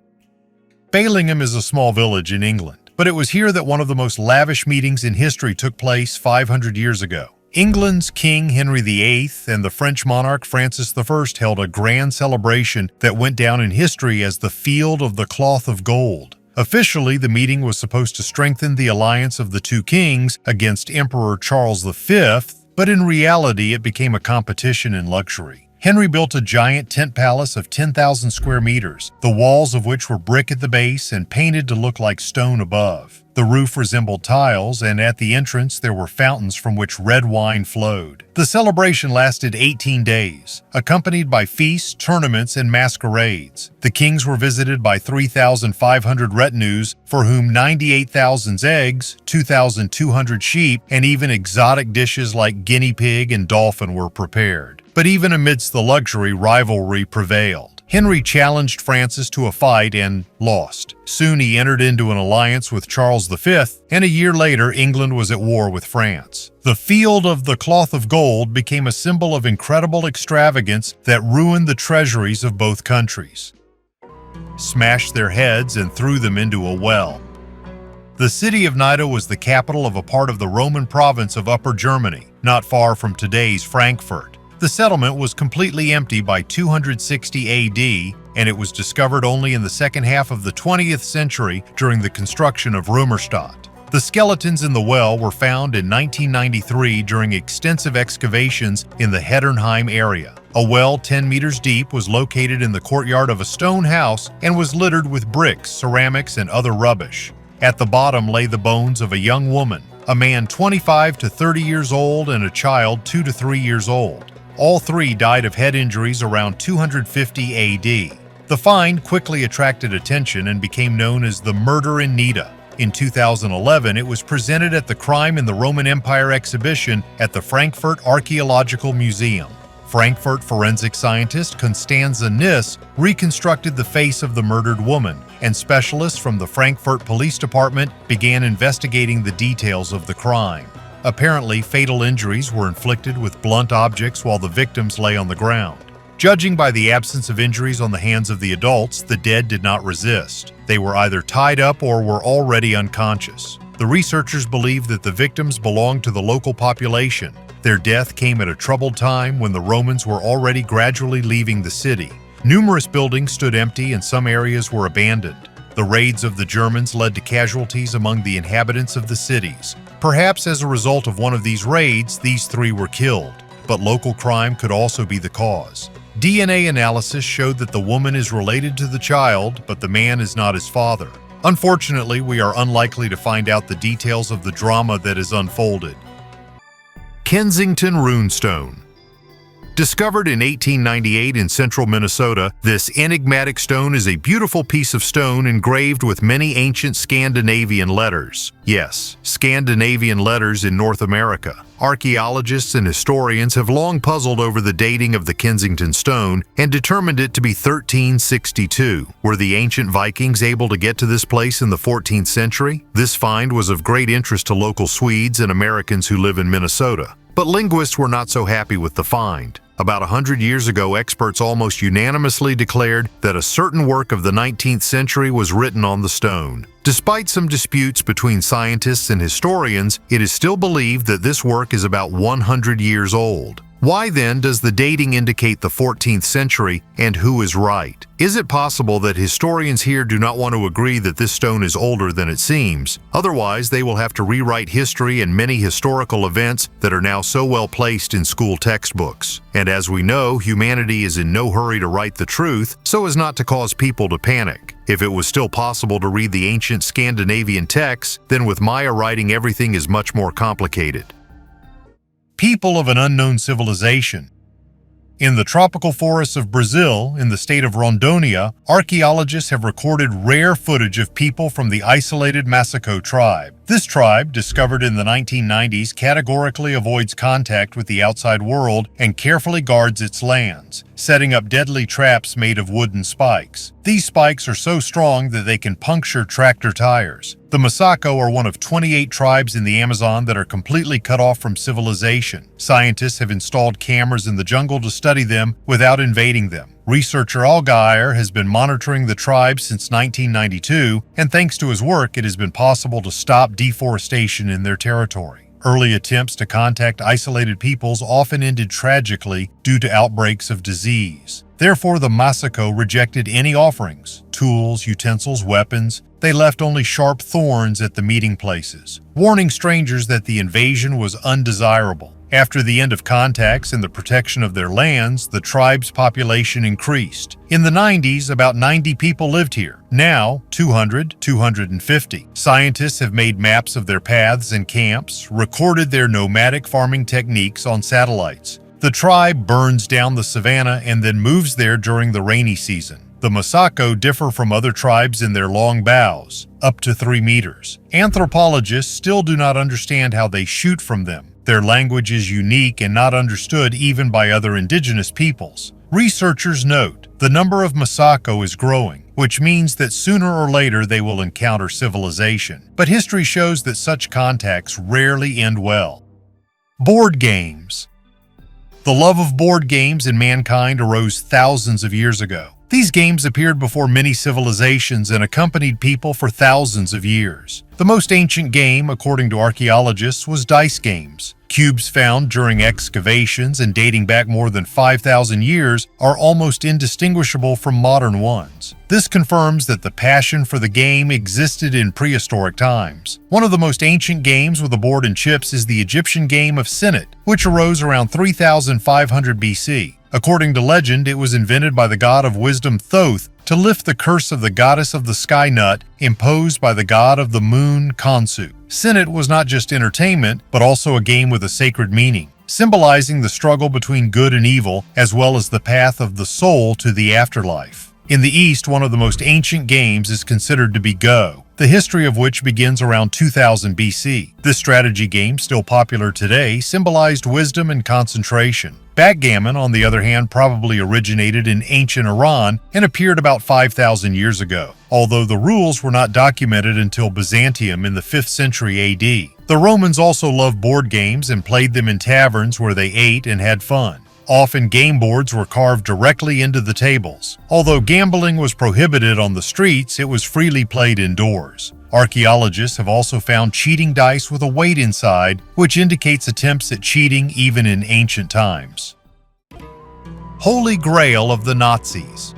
Balingham is a small village in England, but it was here that one of the most lavish meetings in history took place 500 years ago. England's King Henry VIII and the French monarch Francis I held a grand celebration that went down in history as the Field of the Cloth of Gold. Officially, the meeting was supposed to strengthen the alliance of the two kings against Emperor Charles V, but in reality it became a competition in luxury. Henry built a giant tent palace of 10,000 square meters, the walls of which were brick at the base and painted to look like stone above. The roof resembled tiles, and at the entrance there were fountains from which red wine flowed. The celebration lasted 18 days, accompanied by feasts, tournaments, and masquerades. The kings were visited by 3,500 retinues, for whom 98,000 eggs, 2,200 sheep, and even exotic dishes like guinea pig and dolphin were prepared. But even amidst the luxury, rivalry prevailed. Henry challenged Francis to a fight and lost. Soon he entered into an alliance with Charles V, and a year later England was at war with France. The Field of the Cloth of Gold became a symbol of incredible extravagance that ruined the treasuries of both countries. Smashed their heads and threw them into a well. The city of Nida was the capital of a part of the Roman province of Upper Germany, not far from today's Frankfurt. The settlement was completely empty by 260 AD, and it was discovered only in the second half of the 20th century during the construction of Römerstadt. The skeletons in the well were found in 1993 during extensive excavations in the Heddernheim area. A well 10 meters deep was located in the courtyard of a stone house and was littered with bricks, ceramics, and other rubbish. At the bottom lay the bones of a young woman, a man 25 to 30 years old, and a child 2 to 3 years old. All three died of head injuries around 250 AD. The find quickly attracted attention and became known as the Murder in Nida. In 2011, it was presented at the Crime in the Roman Empire exhibition at the Frankfurt Archaeological Museum. Frankfurt forensic scientist Constanze Niss reconstructed the face of the murdered woman, and specialists from the Frankfurt Police Department began investigating the details of the crime. Apparently, fatal injuries were inflicted with blunt objects while the victims lay on the ground. Judging by the absence of injuries on the hands of the adults, the dead did not resist. They were either tied up or were already unconscious. The researchers believe that the victims belonged to the local population. Their death came at a troubled time when the Romans were already gradually leaving the city. Numerous buildings stood empty and some areas were abandoned. The raids of the Germans led to casualties among the inhabitants of the cities. Perhaps as a result of one of these raids, these three were killed, but local crime could also be the cause. DNA analysis showed that the woman is related to the child, but the man is not his father. Unfortunately, we are unlikely to find out the details of the drama that is unfolded. Kensington Runestone. Discovered in 1898 in central Minnesota, this enigmatic stone is a beautiful piece of stone engraved with many ancient Scandinavian letters. Yes, Scandinavian letters in North America. Archaeologists and historians have long puzzled over the dating of the Kensington stone and determined it to be 1362. Were the ancient Vikings able to get to this place in the 14th century? This find was of great interest to local Swedes and Americans who live in Minnesota. But linguists were not so happy with the find. About 100 years ago, experts almost unanimously declared that a certain work of the 19th century was written on the stone. Despite some disputes between scientists and historians, it is still believed that this work is about 100 years old. Why then does the dating indicate the 14th century, and who is right? Is it possible that historians here do not want to agree that this stone is older than it seems? Otherwise, they will have to rewrite history and many historical events that are now so well placed in school textbooks. And as we know, humanity is in no hurry to write the truth so as not to cause people to panic. If it was still possible to read the ancient Scandinavian texts, then with Maya writing everything is much more complicated. People of an unknown civilization. In the tropical forests of Brazil, in the state of Rondônia, archaeologists have recorded rare footage of people from the isolated Masaco tribe. This tribe, discovered in the 1990s, categorically avoids contact with the outside world and carefully guards its lands, setting up deadly traps made of wooden spikes. These spikes are so strong that they can puncture tractor tires. The Masaco are one of 28 tribes in the Amazon that are completely cut off from civilization. Scientists have installed cameras in the jungle to study them without invading them. Researcher Algeir has been monitoring the tribe since 1992, and thanks to his work, it has been possible to stop deforestation in their territory. Early attempts to contact isolated peoples often ended tragically due to outbreaks of disease. Therefore, the Masaco rejected any offerings, tools, utensils, weapons. They left only sharp thorns at the meeting places, warning strangers that the invasion was undesirable. After the end of contacts and the protection of their lands, the tribe's population increased. In the 90s, about 90 people lived here. Now, 200, 250. Scientists have made maps of their paths and camps, recorded their nomadic farming techniques on satellites. The tribe burns down the savanna and then moves there during the rainy season. The Masaco differ from other tribes in their long bows, up to 3 meters. Anthropologists still do not understand how they shoot from them. Their language is unique and not understood even by other indigenous peoples. Researchers note the number of Masaco is growing, which means that sooner or later they will encounter civilization. But history shows that such contacts rarely end well. Board games. The love of board games in mankind arose thousands of years ago. These games appeared before many civilizations and accompanied people for thousands of years. The most ancient game, according to archaeologists, was dice games. Cubes found during excavations and dating back more than 5,000 years are almost indistinguishable from modern ones. This confirms that the passion for the game existed in prehistoric times. One of the most ancient games with a board and chips is the Egyptian game of Senet, which arose around 3,500 BC. According to legend, it was invented by the god of wisdom Thoth to lift the curse of the goddess of the sky nut imposed by the god of the moon Khonsu. Senet was not just entertainment, but also a game with a sacred meaning, symbolizing the struggle between good and evil, as well as the path of the soul to the afterlife. In the East, one of the most ancient games is considered to be Go, the history of which begins around 2000 BC. This strategy game, still popular today, symbolized wisdom and concentration. Backgammon, on the other hand, probably originated in ancient Iran and appeared about 5,000 years ago, although the rules were not documented until Byzantium in the 5th century AD. The Romans also loved board games and played them in taverns where they ate and had fun. Often game boards were carved directly into the tables. Although gambling was prohibited on the streets, it was freely played indoors. Archaeologists have also found cheating dice with a weight inside, which indicates attempts at cheating even in ancient times. Holy Grail of the Nazis.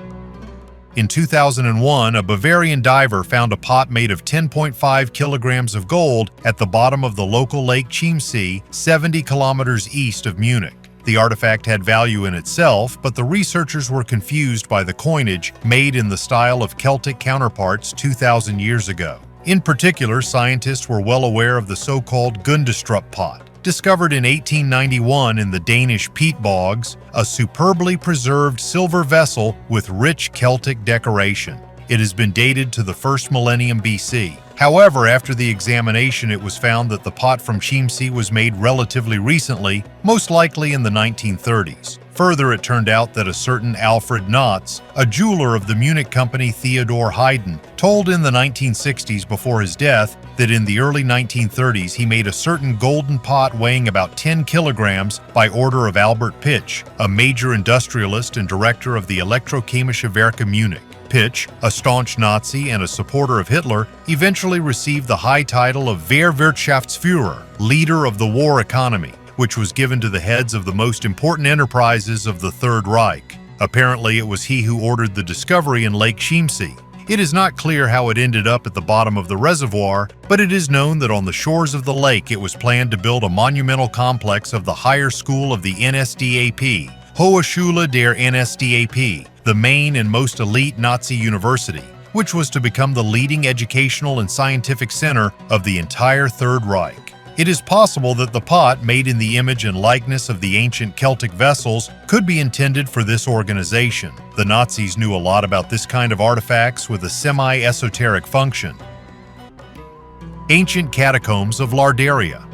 In 2001, a Bavarian diver found a pot made of 10.5 kilograms of gold at the bottom of the local Lake Chiemsee, 70 kilometers east of Munich. The artifact had value in itself, but the researchers were confused by the coinage made in the style of Celtic counterparts 2,000 years ago. In particular, scientists were well aware of the so-called Gundestrup pot. Discovered in 1891 in the Danish peat bogs, a superbly preserved silver vessel with rich Celtic decoration. It has been dated to the 1st millennium BC. However, after the examination, it was found that the pot from Chiemsee was made relatively recently, most likely in the 1930s. Further, it turned out that a certain Alfred Notz, a jeweler of the Munich company Theodor Hayden, told in the 1960s before his death that in the early 1930s he made a certain golden pot weighing about 10 kilograms by order of Albert Pitch, a major industrialist and director of the Elektrochemische Werke Munich. Pitch, a staunch Nazi and a supporter of Hitler, eventually received the high title of Wehrwirtschaftsführer, leader of the war economy, which was given to the heads of the most important enterprises of the Third Reich. Apparently, it was he who ordered the discovery in Lake Chiemsee. It is not clear how it ended up at the bottom of the reservoir, but it is known that on the shores of the lake it was planned to build a monumental complex of the higher school of the NSDAP, Hochschule der NSDAP, the main and most elite Nazi university, which was to become the leading educational and scientific center of the entire Third Reich. It is possible that the pot, made in the image and likeness of the ancient Celtic vessels, could be intended for this organization. The Nazis knew a lot about this kind of artifacts with a semi-esoteric function. Ancient catacombs of Lardaria.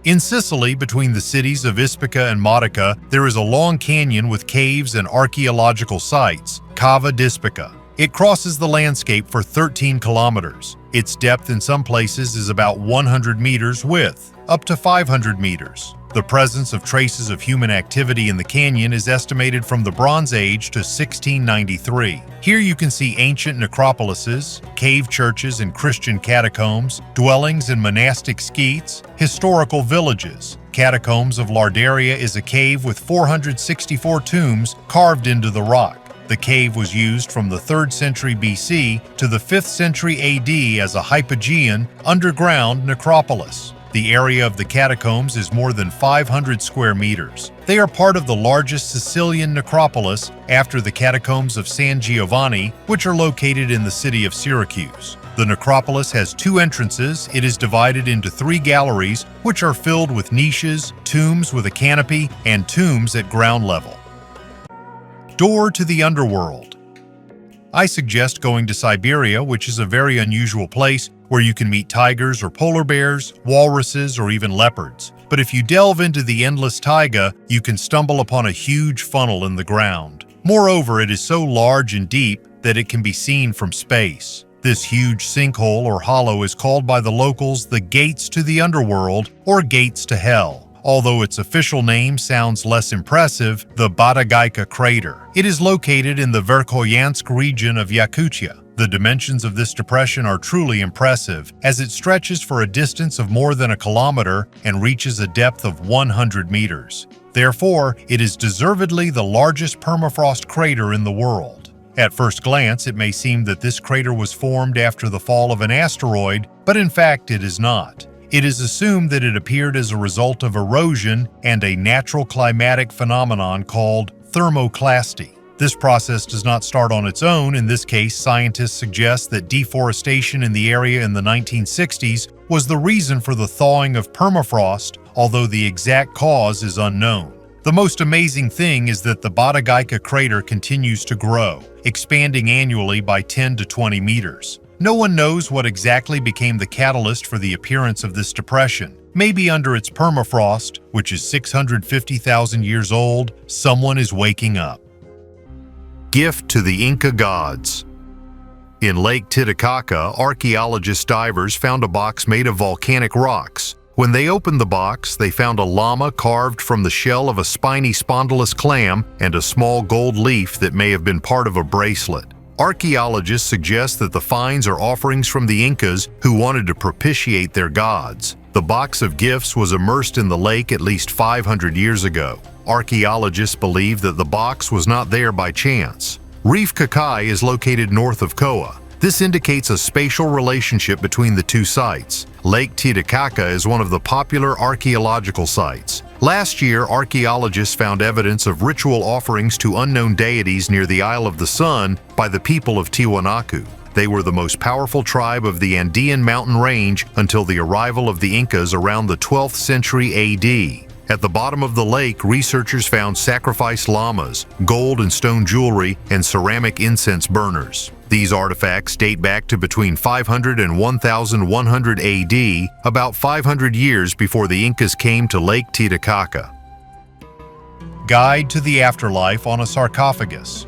In Sicily, between the cities of Ispica and Modica, there is a long canyon with caves and archaeological sites, Cava d'Ispica. It crosses the landscape for 13 kilometers. Its depth in some places is about 100 meters, width up to 500 meters. The presence of traces of human activity in the canyon is estimated from the Bronze Age to 1693. Here you can see ancient necropolises, cave churches and Christian catacombs, dwellings and monastic skeets, historical villages. Catacombs of Lardaria is a cave with 464 tombs carved into the rock. The cave was used from the 3rd century BC to the 5th century AD as a hypogean, underground necropolis. The area of the catacombs is more than 500 square meters. They are part of the largest Sicilian necropolis after the catacombs of San Giovanni, which are located in the city of Syracuse. The necropolis has 2 entrances. It is divided into 3 galleries, which are filled with niches, tombs with a canopy, and tombs at ground level. Door to the underworld. I suggest going to Siberia, which is a very unusual place where you can meet tigers or polar bears, walruses, or even leopards. But if you delve into the endless taiga, you can stumble upon a huge funnel in the ground. Moreover, it is so large and deep that it can be seen from space. This huge sinkhole or hollow is called by the locals the gates to the underworld or gates to hell. Although its official name sounds less impressive, the Batagaika crater. It is located in the Verkhoyansk region of Yakutia. The dimensions of this depression are truly impressive, as it stretches for a distance of more than a kilometer and reaches a depth of 100 meters. Therefore, it is deservedly the largest permafrost crater in the world. At first glance, it may seem that this crater was formed after the fall of an asteroid, but in fact it is not. It is assumed that it appeared as a result of erosion and a natural climatic phenomenon called thermoclasty. This process does not start on its own. In this case, scientists suggest that deforestation in the area in the 1960s was the reason for the thawing of permafrost, although the exact cause is unknown. The most amazing thing is that the Batagaika crater continues to grow, expanding annually by 10 to 20 meters. No one knows what exactly became the catalyst for the appearance of this depression. Maybe under its permafrost, which is 650,000 years old, someone is waking up. Gift to the Inca gods. In Lake Titicaca, archaeologist divers found a box made of volcanic rocks. When they opened the box, they found a llama carved from the shell of a spiny spondylus clam and a small gold leaf that may have been part of a bracelet. Archaeologists suggest that the finds are offerings from the Incas who wanted to propitiate their gods. The box of gifts was immersed in the lake at least 500 years ago. Archaeologists believe that the box was not there by chance. Reef Kakai is located north of Koa. This indicates a spatial relationship between the two sites. Lake Titicaca is one of the popular archaeological sites. Last year, archaeologists found evidence of ritual offerings to unknown deities near the Isle of the Sun by the people of Tiwanaku. They were the most powerful tribe of the Andean mountain range until the arrival of the Incas around the 12th century AD. At the bottom of the lake, researchers found sacrificed llamas, gold and stone jewelry, and ceramic incense burners. These artifacts date back to between 500 and 1100 AD, about 500 years before the Incas came to Lake Titicaca. Guide to the afterlife on a sarcophagus.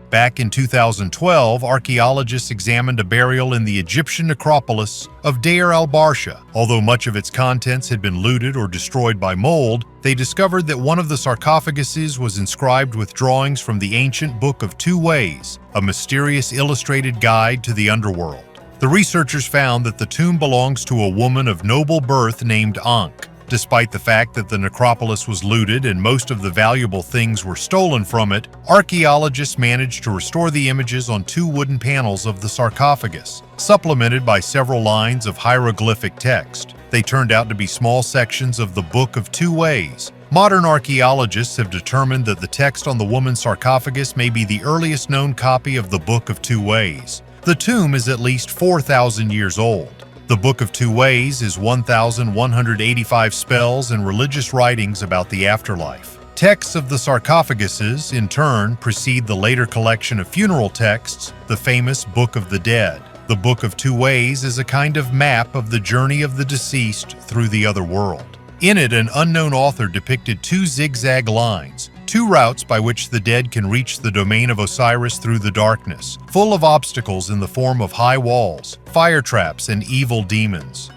Back in 2012, archaeologists examined a burial in the Egyptian necropolis of Deir al-Barsha. Although much of its contents had been looted or destroyed by mold, they discovered that one of the sarcophaguses was inscribed with drawings from the ancient Book of Two Ways, a mysterious illustrated guide to the underworld. The researchers found that the tomb belongs to a woman of noble birth named Ankh. Despite the fact that the necropolis was looted and most of the valuable things were stolen from it, archaeologists managed to restore the images on 2 wooden panels of the sarcophagus, supplemented by several lines of hieroglyphic text. They turned out to be small sections of the Book of Two Ways. Modern archaeologists have determined that the text on the woman's sarcophagus may be the earliest known copy of the Book of Two Ways. The tomb is at least 4,000 years old. The Book of Two Ways is 1,185 spells and religious writings about the afterlife. Texts of the sarcophaguses, in turn, precede the later collection of funeral texts, the famous Book of the Dead. The Book of Two Ways is a kind of map of the journey of the deceased through the other world. In it, an unknown author depicted two zigzag lines, two routes by which the dead can reach the domain of Osiris through the darkness, full of obstacles in the form of high walls, fire traps, and evil demons.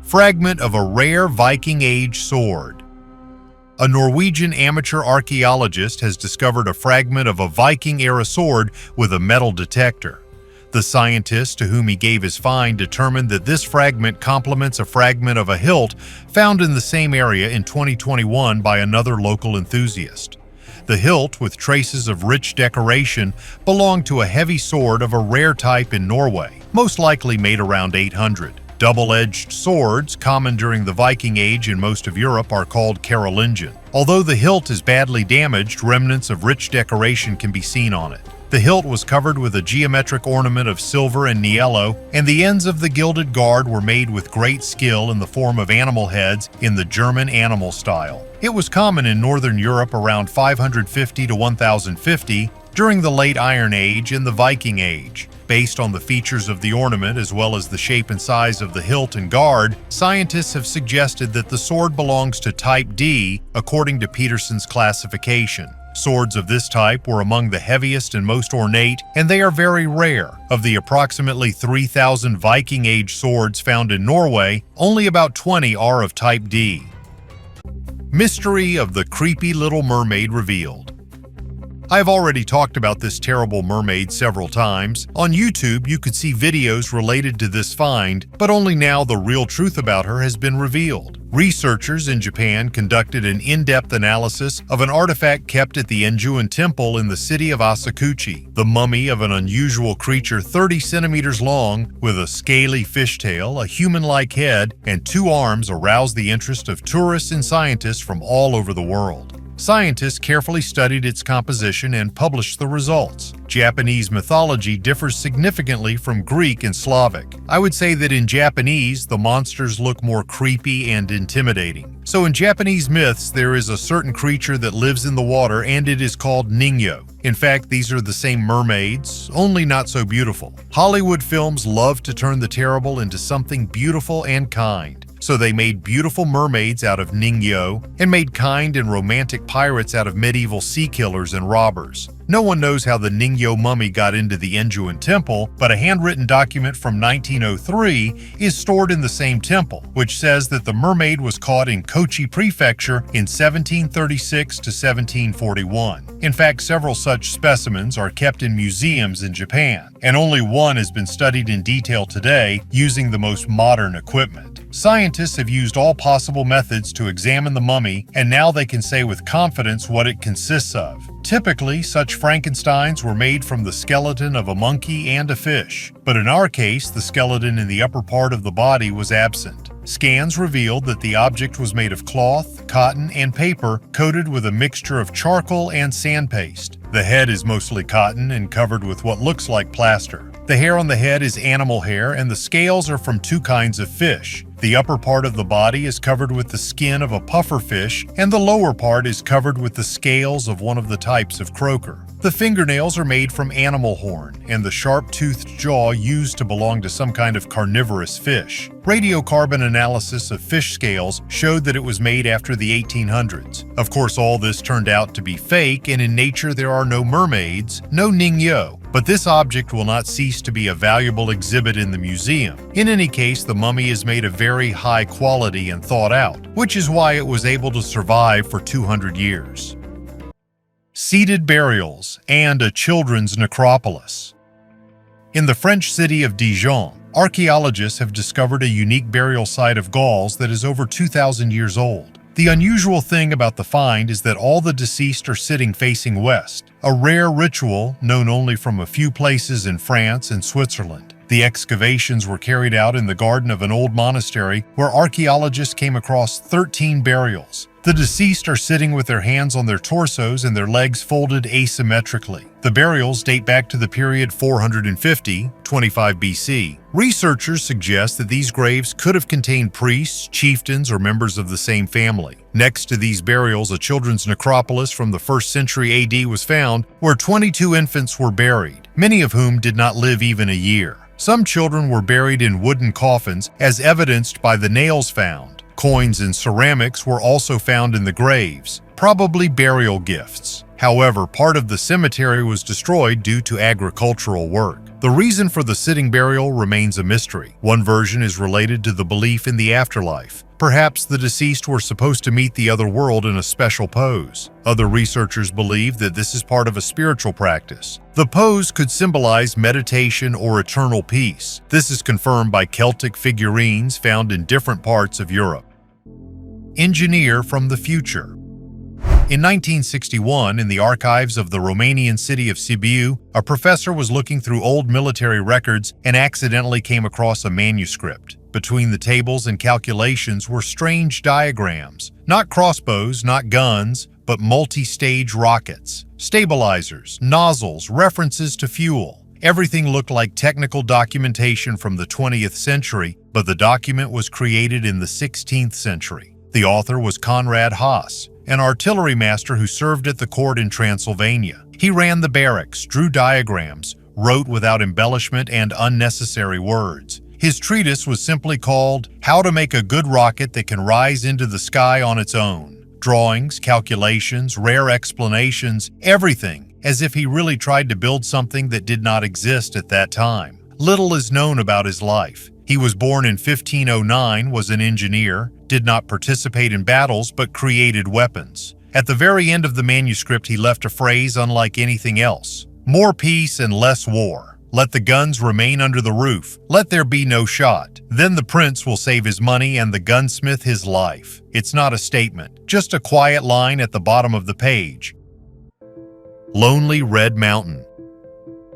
Fragment of a rare Viking Age sword. A Norwegian amateur archaeologist has discovered a fragment of a Viking-era sword with a metal detector. The scientist to whom he gave his find determined that this fragment complements a fragment of a hilt found in the same area in 2021 by another local enthusiast. The hilt, with traces of rich decoration, belonged to a heavy sword of a rare type in Norway, most likely made around 800. Double-edged swords, common during the Viking Age in most of Europe, are called Carolingian. Although the hilt is badly damaged, remnants of rich decoration can be seen on it. The hilt was covered with a geometric ornament of silver and niello, and the ends of the gilded guard were made with great skill in the form of animal heads in the German animal style. It was common in Northern Europe around 550 to 1050 during the Late Iron Age and the Viking Age. Based on the features of the ornament as well as the shape and size of the hilt and guard, scientists have suggested that the sword belongs to type D according to Peterson's classification. Swords of this type were among the heaviest and most ornate, and they are very rare. Of the approximately 3,000 Viking Age swords found in Norway, only about 20 are of type D. Mystery of the creepy little mermaid revealed. I've already talked about this terrible mermaid several times. On YouTube, you could see videos related to this find, but only now the real truth about her has been revealed. Researchers in Japan conducted an in-depth analysis of an artifact kept at the Enjuin Temple in the city of Asakuchi. The mummy of an unusual creature 30 centimeters long, with a scaly fishtail, a human-like head, and two arms aroused the interest of tourists and scientists from all over the world. Scientists carefully studied its composition and published the results. Japanese mythology differs significantly from Greek and Slavic. I would say that in Japanese, the monsters look more creepy and intimidating. So in Japanese myths, there is a certain creature that lives in the water and it is called Ningyo. In fact, these are the same mermaids, only not so beautiful. Hollywood films love to turn the terrible into something beautiful and kind. So they made beautiful mermaids out of Ningyo and made kind and romantic pirates out of medieval sea killers and robbers. No one knows how the Ningyo mummy got into the Enjuin Temple, but a handwritten document from 1903 is stored in the same temple, which says that the mermaid was caught in Kochi Prefecture in 1736 to 1741. In fact, several such specimens are kept in museums in Japan, and only one has been studied in detail today using the most modern equipment. Scientists have used all possible methods to examine the mummy, and now they can say with confidence what it consists of. Typically, such Frankensteins were made from the skeleton of a monkey and a fish, but in our case, the skeleton in the upper part of the body was absent. Scans revealed that the object was made of cloth, cotton, and paper coated with a mixture of charcoal and sandpaste. The head is mostly cotton and covered with what looks like plaster. The hair on the head is animal hair, and the scales are from two kinds of fish. The upper part of the body is covered with the skin of a puffer fish, and the lower part is covered with the scales of one of the types of croaker. The fingernails are made from animal horn, and the sharp-toothed jaw used to belong to some kind of carnivorous fish. Radiocarbon analysis of fish scales showed that it was made after the 1800s. Of course, all this turned out to be fake, and in nature there are no mermaids, no Ningyo. But this object will not cease to be a valuable exhibit in the museum. In any case, the mummy is made of very high quality and thought out, which is why it was able to survive for 200 years. Seated burials and a children's necropolis. In the French city of Dijon, archaeologists have discovered a unique burial site of Gauls that is over 2,000 years old. The unusual thing about the find is that all the deceased are sitting facing west, a rare ritual known only from a few places in France and Switzerland. The excavations were carried out in the garden of an old monastery where archaeologists came across 13 burials. The deceased are sitting with their hands on their torsos and their legs folded asymmetrically. The burials date back to the period 450, 25 BC. Researchers suggest that these graves could have contained priests, chieftains, or members of the same family. Next to these burials, a children's necropolis from the 1st century AD was found, where 22 infants were buried, many of whom did not live even a year. Some children were buried in wooden coffins, as evidenced by the nails found. Coins and ceramics were also found in the graves, probably burial gifts. However, part of the cemetery was destroyed due to agricultural work. The reason for the sitting burial remains a mystery. One version is related to the belief in the afterlife. Perhaps the deceased were supposed to meet the other world in a special pose. Other researchers believe that this is part of a spiritual practice. The pose could symbolize meditation or eternal peace. This is confirmed by Celtic figurines found in different parts of Europe. Engineer from the future. In 1961, in the archives of the Romanian city of Sibiu, a professor was looking through old military records and accidentally came across a manuscript. Between the tables and calculations were strange diagrams. Not crossbows, not guns, but multi-stage rockets, stabilizers, nozzles, references to fuel. Everything looked like technical documentation from the 20th century, but the document was created in the 16th century. The author was Conrad Haas, an artillery master who served at the court in Transylvania. He ran the barracks, drew diagrams, wrote without embellishment and unnecessary words. His treatise was simply called How to Make a Good Rocket That Can Rise into the Sky on Its Own. Drawings, calculations, rare explanations, everything, as if he really tried to build something that did not exist at that time. Little is known about his life. He was born in 1509, was an engineer, did not participate in battles but created weapons. At the very end of the manuscript, he left a phrase unlike anything else. More peace and less war. Let the guns remain under the roof. Let there be no shot. Then the prince will save his money and the gunsmith his life. It's not a statement, just a quiet line at the bottom of the page. Lonely Red Mountain.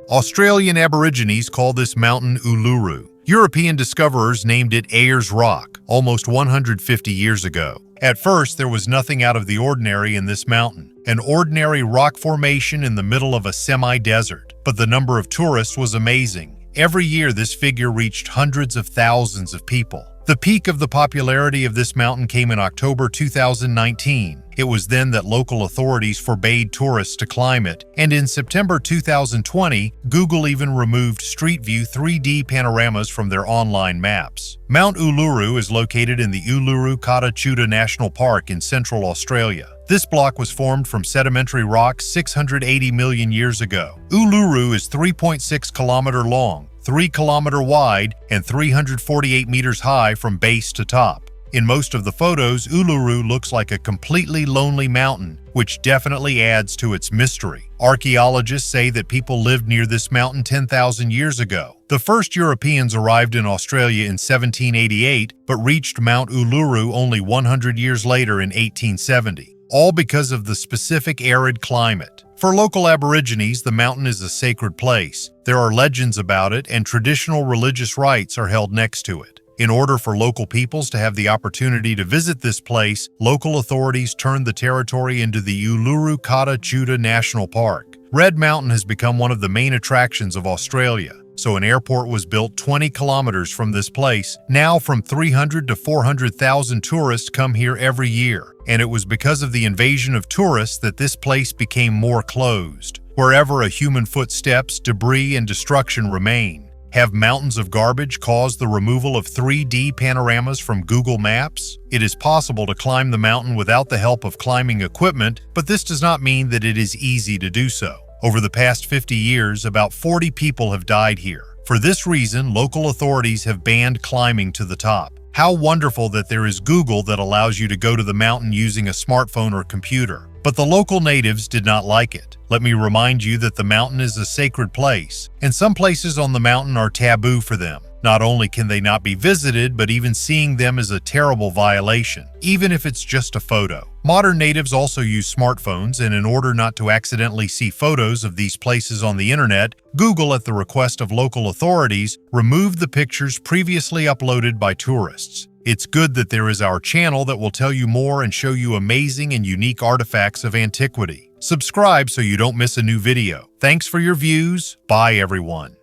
Australian Aborigines call this mountain Uluru. European discoverers named it Ayers Rock almost 150 years ago. At first, there was nothing out of the ordinary in this mountain, an ordinary rock formation in the middle of a semi-desert. But the number of tourists was amazing. Every year, this figure reached hundreds of thousands of people. The peak of the popularity of this mountain came in October 2019. It was then that local authorities forbade tourists to climb it, and in September 2020, Google even removed Street View 3D panoramas from their online maps. Mount Uluru is located in the Uluru Kata Chuda National Park in central Australia. This block was formed from sedimentary rocks 680 million years ago. Uluru is 3.6 kilometers long, 3 kilometers wide, and 348 meters high from base to top. In most of the photos, Uluru looks like a completely lonely mountain, which definitely adds to its mystery. Archaeologists say that people lived near this mountain 10,000 years ago. The first Europeans arrived in Australia in 1788, but reached Mount Uluru only 100 years later in 1870, all because of the specific arid climate. For local Aborigines, the mountain is a sacred place. There are legends about it, and traditional religious rites are held next to it. In order for local peoples to have the opportunity to visit this place, local authorities turned the territory into the Uluru Kata Chuda National Park. Red Mountain has become one of the main attractions of Australia, so an airport was built 20 kilometers from this place. Now from 300 to 400,000 tourists come here every year, and it was because of the invasion of tourists that this place became more closed. Wherever a human foot steps, debris and destruction remain. Have mountains of garbage caused the removal of 3D panoramas from Google Maps? It is possible to climb the mountain without the help of climbing equipment, but this does not mean that it is easy to do so. Over the past 50 years, about 40 people have died here. For this reason, local authorities have banned climbing to the top. How wonderful that there is Google that allows you to go to the mountain using a smartphone or computer. But the local natives did not like it. Let me remind you that the mountain is a sacred place, and some places on the mountain are taboo for them. Not only can they not be visited, but even seeing them is a terrible violation, even if it's just a photo. Modern natives also use smartphones, and in order not to accidentally see photos of these places on the internet, Google, at the request of local authorities, removed the pictures previously uploaded by tourists. It's good that there is our channel that will tell you more and show you amazing and unique artifacts of antiquity. Subscribe so you don't miss a new video. Thanks for your views. Bye, everyone.